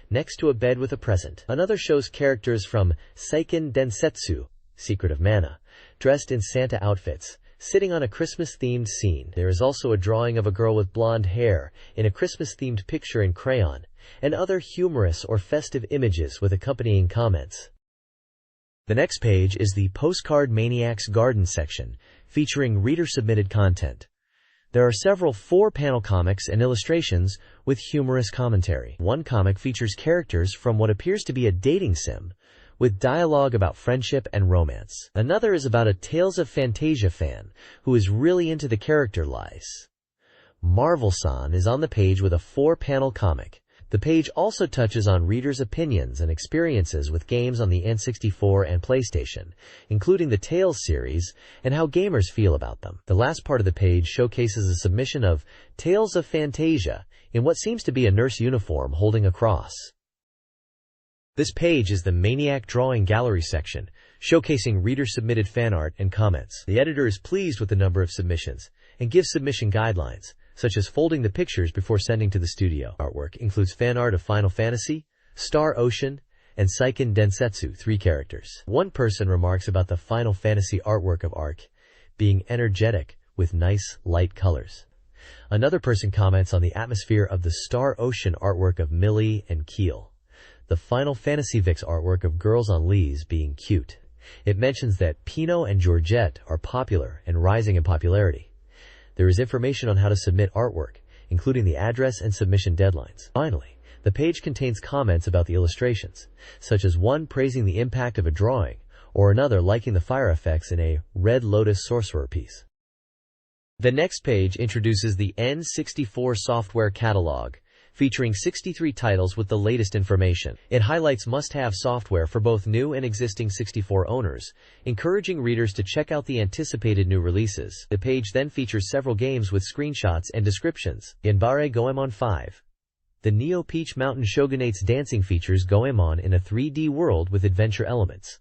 next to a bed with a present. Another shows characters from Seiken Densetsu, Secret of Mana, dressed in Santa outfits, sitting on a Christmas-themed scene. There is also a drawing of a girl with blonde hair in a Christmas-themed picture in crayon, and other humorous or festive images with accompanying comments. The next page is the Postcard Maniac's Garden section, featuring reader-submitted content. There are several 4-panel comics and illustrations with humorous commentary. One comic features characters from what appears to be a dating sim, with dialogue about friendship and romance. Another is about a Tales of Fantasia fan who is really into the character Lies. Marvel-san is on the page with a 4-panel comic. The page also touches on readers' opinions and experiences with games on the N64 and PlayStation, including the Tales series, and how gamers feel about them. The last part of the page showcases a submission of Tales of Fantasia in what seems to be a nurse uniform holding a cross. This page is the Maniac Drawing Gallery section, showcasing reader-submitted fan art and comments. The editor is pleased with the number of submissions and gives submission guidelines, such as folding the pictures before sending to the studio. Artwork includes fan art of Final Fantasy, Star Ocean, and Seiken Densetsu, 3 characters. One person remarks about the Final Fantasy artwork of Arc being energetic with nice, light colors. Another person comments on the atmosphere of the Star Ocean artwork of Millie and Keel. The Final Fantasy VI artwork of Girls on Lees being cute. It mentions that Pinot and Georgette are popular and rising in popularity. There is information on how to submit artwork, including the address and submission deadlines. Finally, the page contains comments about the illustrations, such as one praising the impact of a drawing, or another liking the fire effects in a Red Lotus Sorcerer piece. The next page introduces the N64 software catalog, featuring 63 titles with the latest information. It highlights must-have software for both new and existing 64 owners, encouraging readers to check out the anticipated new releases. The page then features several games with screenshots and descriptions. Yanbare Goemon 5. The Neo Peach Mountain Shogunate's dancing features Goemon in a 3D world with adventure elements.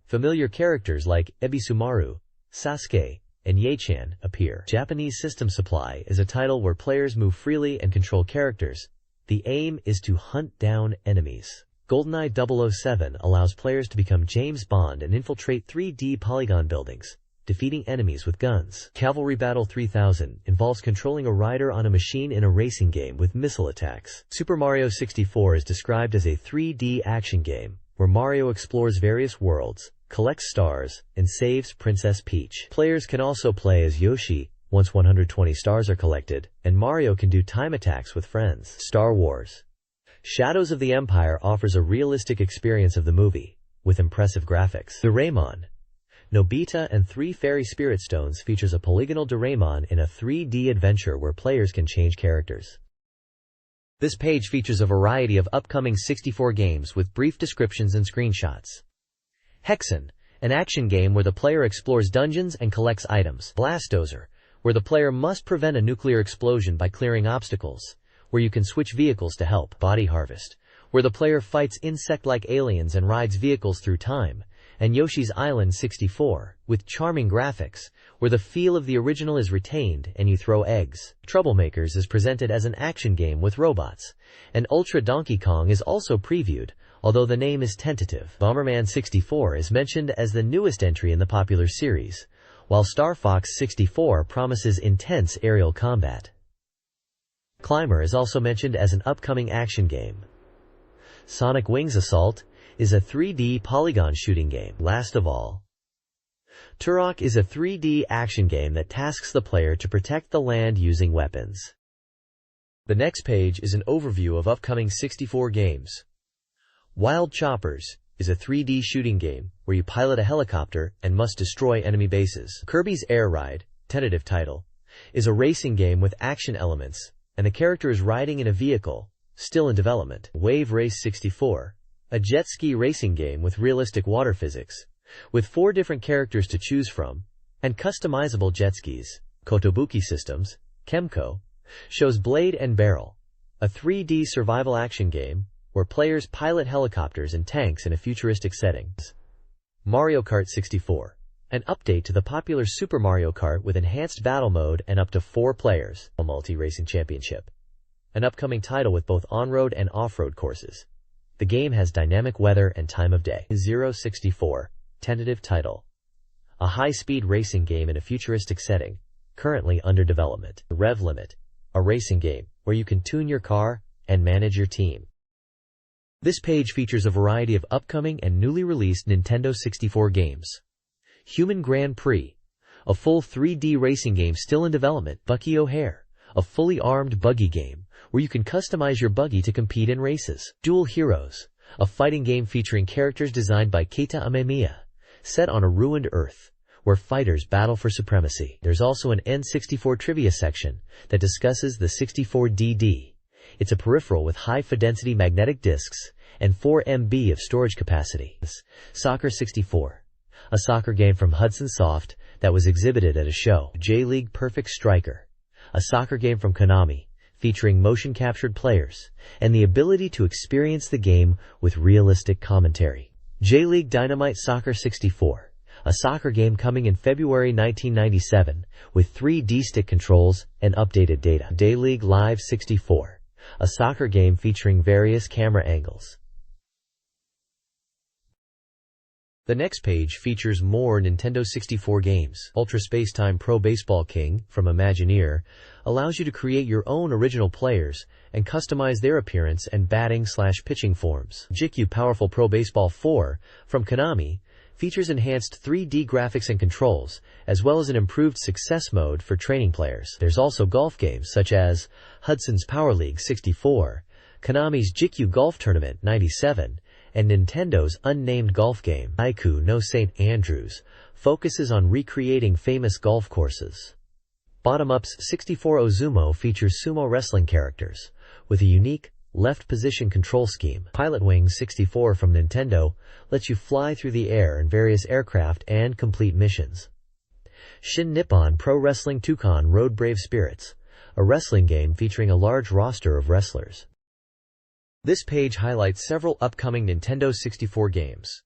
Familiar characters like Ebisumaru, Sasuke, and Ye-chan appear. Japanese System Supply is a title where players move freely and control characters. The aim is to hunt down enemies. GoldenEye 007 allows players to become James Bond and infiltrate 3D polygon buildings, defeating enemies with guns. Cavalry Battle 3000 involves controlling a rider on a machine in a racing game with missile attacks. Super Mario 64 is described as a 3D action game, where Mario explores various worlds, collects stars, and saves Princess Peach. Players can also play as Yoshi once 120 stars are collected, and Mario can do time attacks with friends. Star Wars Shadows of the Empire offers a realistic experience of the movie, with impressive graphics. Doraemon Nobita and 3 Fairy Spirit Stones features a polygonal Doraemon in a 3D adventure where players can change characters. This page features a variety of upcoming 64 games with brief descriptions and screenshots. Hexen, an action game where the player explores dungeons and collects items. Blastozer, where the player must prevent a nuclear explosion by clearing obstacles, where you can switch vehicles to help. Body Harvest, where the player fights insect-like aliens and rides vehicles through time. And Yoshi's Island 64, with charming graphics, where the feel of the original is retained and you throw eggs. Troublemakers is presented as an action game with robots, and Ultra Donkey Kong is also previewed, although the name is tentative. Bomberman 64 is mentioned as the newest entry in the popular series, while Star Fox 64 promises intense aerial combat. Climber is also mentioned as an upcoming action game. Sonic Wings Assault is a 3D polygon shooting game. Last of all, Turok is a 3D action game that tasks the player to protect the land using weapons. The next page is an overview of upcoming 64 games. Wild Choppers is a 3D shooting game where you pilot a helicopter and must destroy enemy bases. Kirby's Air Ride, tentative title, is a racing game with action elements, and the character is riding in a vehicle, still in development. Wave Race 64, a jet ski racing game with realistic water physics, with 4 different characters to choose from, and customizable jet skis. Kotobuki Systems, Kemco, shows Blade and Barrel, a 3D survival action game where players pilot helicopters and tanks in a futuristic setting. Mario Kart 64, an update to the popular Super Mario Kart with enhanced battle mode and up to 4 players. A multi-racing championship, an upcoming title with both on-road and off-road courses. The game has dynamic weather and time of day. 064, tentative title, a high-speed racing game in a futuristic setting, currently under development. Rev Limit, a racing game where you can tune your car and manage your team. This page features a variety of upcoming and newly released Nintendo 64 games. Human Grand Prix, a full 3D racing game still in development. Bucky O'Hare, a fully armed buggy game where you can customize your buggy to compete in races. Dual Heroes, a fighting game featuring characters designed by Keita Amemiya, set on a ruined Earth, where fighters battle for supremacy. There's also an N64 trivia section that discusses the 64DD. It's a peripheral with high-fidelity magnetic discs and 4 MB of storage capacity. Soccer 64, a soccer game from Hudson Soft that was exhibited at a show. J-League Perfect Striker, a soccer game from Konami, featuring motion-captured players and the ability to experience the game with realistic commentary. J-League Dynamite Soccer 64, a soccer game coming in February 1997 with 3D stick controls and updated data. J-League Live 64, a soccer game featuring various camera angles. The next page features more Nintendo 64 games. Ultra Space Time Pro Baseball King from Imagineer allows you to create your own original players and customize their appearance and batting/pitching forms. JICU Powerful Pro Baseball 4 from Konami features enhanced 3D graphics and controls, as well as an improved success mode for training players. There's also golf games such as Hudson's Power League 64, Konami's JICU Golf Tournament 97, and Nintendo's unnamed golf game, Haiku no St. Andrews, focuses on recreating famous golf courses. Bottom Ups 64 Ozumo features sumo wrestling characters, with a unique left position control scheme. Pilot Wings 64 from Nintendo lets you fly through the air in various aircraft and complete missions. Shin Nippon Pro Wrestling Toucan Road Brave Spirits, a wrestling game featuring a large roster of wrestlers. This page highlights several upcoming Nintendo 64 games.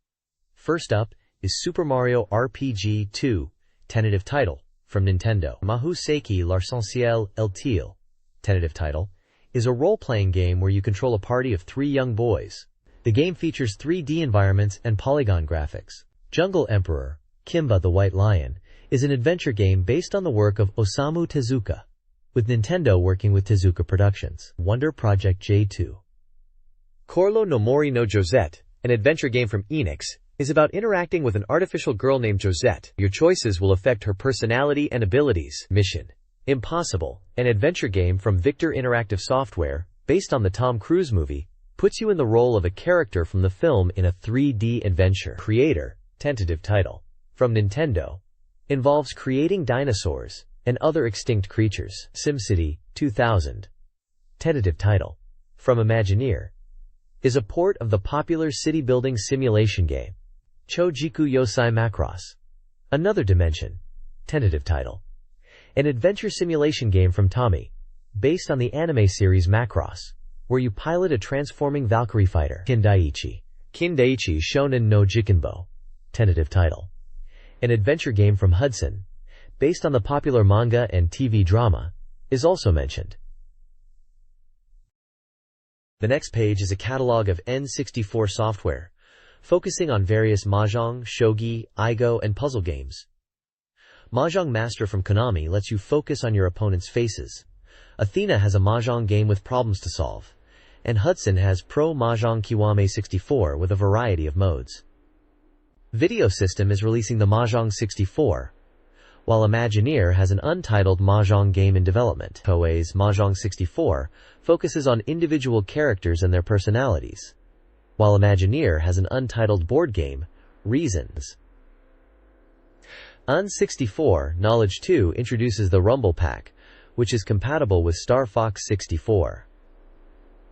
First up is Super Mario RPG 2, tentative title, from Nintendo. Mahou Seiki l'Arc-en-Ciel El-Teal, tentative title, is a role-playing game where you control a party of 3 young boys. The game features 3D environments and polygon graphics. Jungle Emperor, Kimba the White Lion, is an adventure game based on the work of Osamu Tezuka, with Nintendo working with Tezuka Productions. Wonder Project J2. Corlo no Mori no Josette, an adventure game from Enix, is about interacting with an artificial girl named Josette. Your choices will affect her personality and abilities. Mission Impossible, an adventure game from Victor Interactive Software, based on the Tom Cruise movie, puts you in the role of a character from the film in a 3D adventure. Creator, tentative title, from Nintendo, involves creating dinosaurs and other extinct creatures. SimCity 2000, tentative title, from Imagineer, is a port of the popular city-building simulation game, Chojiku Yosai Macross, Another Dimension, tentative title, an adventure simulation game from Tommy, based on the anime series Macross, where you pilot a transforming Valkyrie fighter. Kindaichi Shonen no Jikenbo, tentative title, an adventure game from Hudson, based on the popular manga and TV drama, is also mentioned. The next page is a catalog of N64 software, focusing on various mahjong, shogi, aigo, and puzzle games. Mahjong Master from Konami lets you focus on your opponent's faces. Athena has a mahjong game with problems to solve, and Hudson has Pro Mahjong Kiwame 64 with a variety of modes. Video System is releasing the Mahjong 64, while Imagineer has an untitled mahjong game in development. Toei's Mahjong 64 focuses on individual characters and their personalities, while Imagineer has an untitled board game, Reasons. N64 Knowledge 2 introduces the Rumble Pack, which is compatible with Star Fox 64.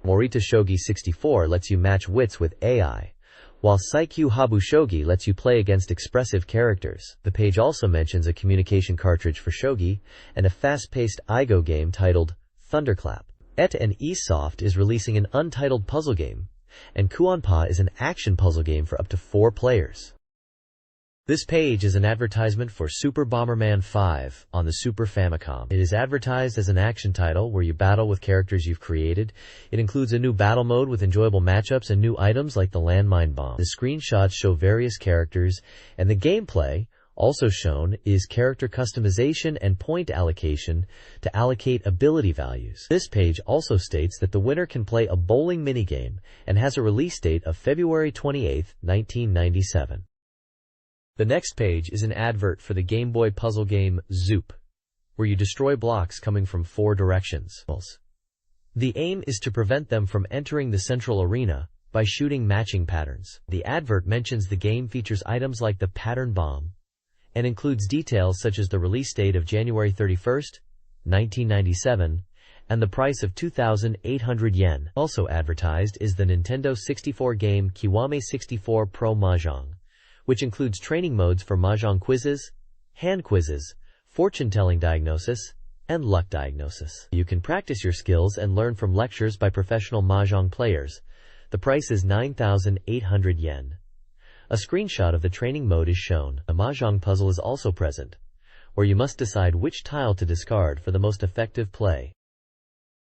Morita Shogi 64 lets you match wits with AI, while Saikyu Habu Shogi lets you play against expressive characters. The page also mentions a communication cartridge for shogi and a fast-paced aigo game titled Thunderclap. ET and Esoft is releasing an untitled puzzle game, and Kuonpa is an action puzzle game for up to 4 players. This page is an advertisement for Super Bomberman 5 on the Super Famicom. It is advertised as an action title where you battle with characters you've created. It includes a new battle mode with enjoyable matchups and new items like the landmine bomb. The screenshots show various characters, and the gameplay, also shown, is character customization and point allocation to allocate ability values. This page also states that the winner can play a bowling minigame and has a release date of February 28, 1997. The next page is an advert for the Game Boy puzzle game Zoop, where you destroy blocks coming from 4 directions. The aim is to prevent them from entering the central arena by shooting matching patterns. The advert mentions the game features items like the pattern bomb and includes details such as the release date of January 31, 1997, and the price of 2,800 yen. Also advertised is the Nintendo 64 game Kiwame 64 Pro Mahjong, which includes training modes for Mahjong quizzes, hand quizzes, fortune-telling diagnosis, and luck diagnosis. You can practice your skills and learn from lectures by professional Mahjong players. The price is 9,800 yen. A screenshot of the training mode is shown. A Mahjong puzzle is also present, where you must decide which tile to discard for the most effective play.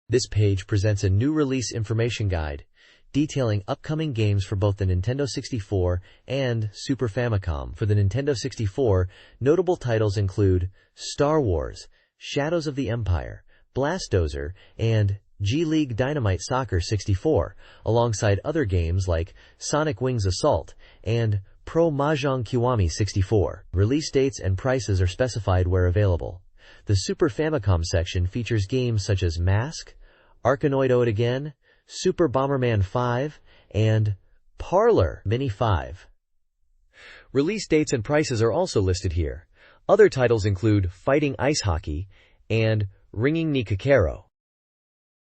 This page presents a new release information guide, detailing upcoming games for both the Nintendo 64 and Super Famicom. For the Nintendo 64, notable titles include Star Wars, Shadows of the Empire, Blastozer, and G-League Dynamite Soccer 64, alongside other games like Sonic Wings Assault and Pro Mahjong Kiwame 64. Release dates and prices are specified where available. The Super Famicom section features games such as Mask, Arkanoid Ode Again, Super Bomberman 5, and Parlor Mini 5. Release dates and prices are also listed here. Other titles include Fighting Ice Hockey and Ringing ni Kakero.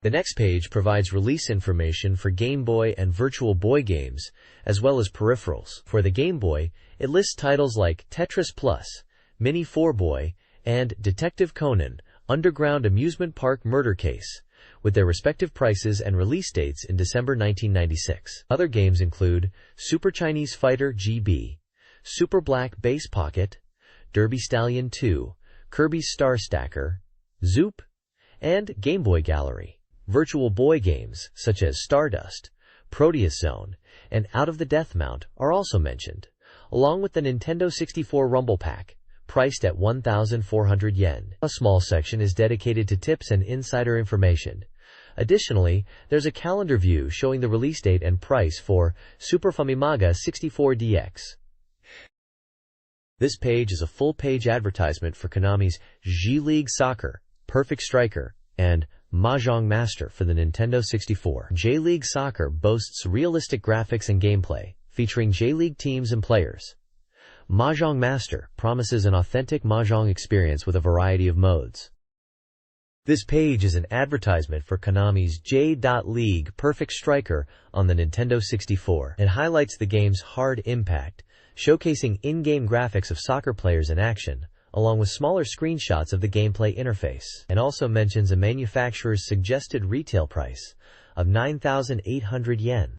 The next page provides release information for Game Boy and Virtual Boy games, as well as peripherals. For the Game Boy, it lists titles like Tetris Plus, Mini 4-Boy, and Detective Conan, Underground Amusement Park Murder Case, with their respective prices and release dates in December 1996. Other games include Super Chinese Fighter GB, Super Black Base Pocket, Derby Stallion 2, Kirby's Star Stacker, Zoop, and Game Boy Gallery. Virtual Boy games such as Stardust, Proteus Zone, and Out of the Death Mount are also mentioned, along with the Nintendo 64 Rumble Pack, priced at 1,400 yen. A small section is dedicated to tips and insider information. Additionally, there's a calendar view showing the release date and price for Super Famimaga 64DX. This page is a full-page advertisement for Konami's G-League Soccer, Perfect Striker, and Mahjong Master for the Nintendo 64. J-League Soccer boasts realistic graphics and gameplay, featuring J-League teams and players. Mahjong Master promises an authentic Mahjong experience with a variety of modes. This page is an advertisement for Konami's J-League Perfect Striker on the Nintendo 64. It highlights the game's hard impact, showcasing in-game graphics of soccer players in action, along with smaller screenshots of the gameplay interface, and also mentions a manufacturer's suggested retail price of 9,800 yen.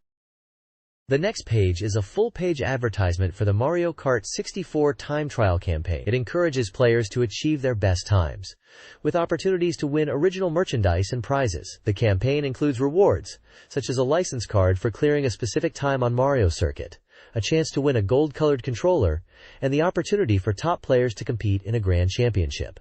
The next page is a full-page advertisement for the Mario Kart 64 time trial campaign. It encourages players to achieve their best times, with opportunities to win original merchandise and prizes. The campaign includes rewards, such as a license card for clearing a specific time on Mario Circuit, a chance to win a gold-colored controller, and the opportunity for top players to compete in a grand championship.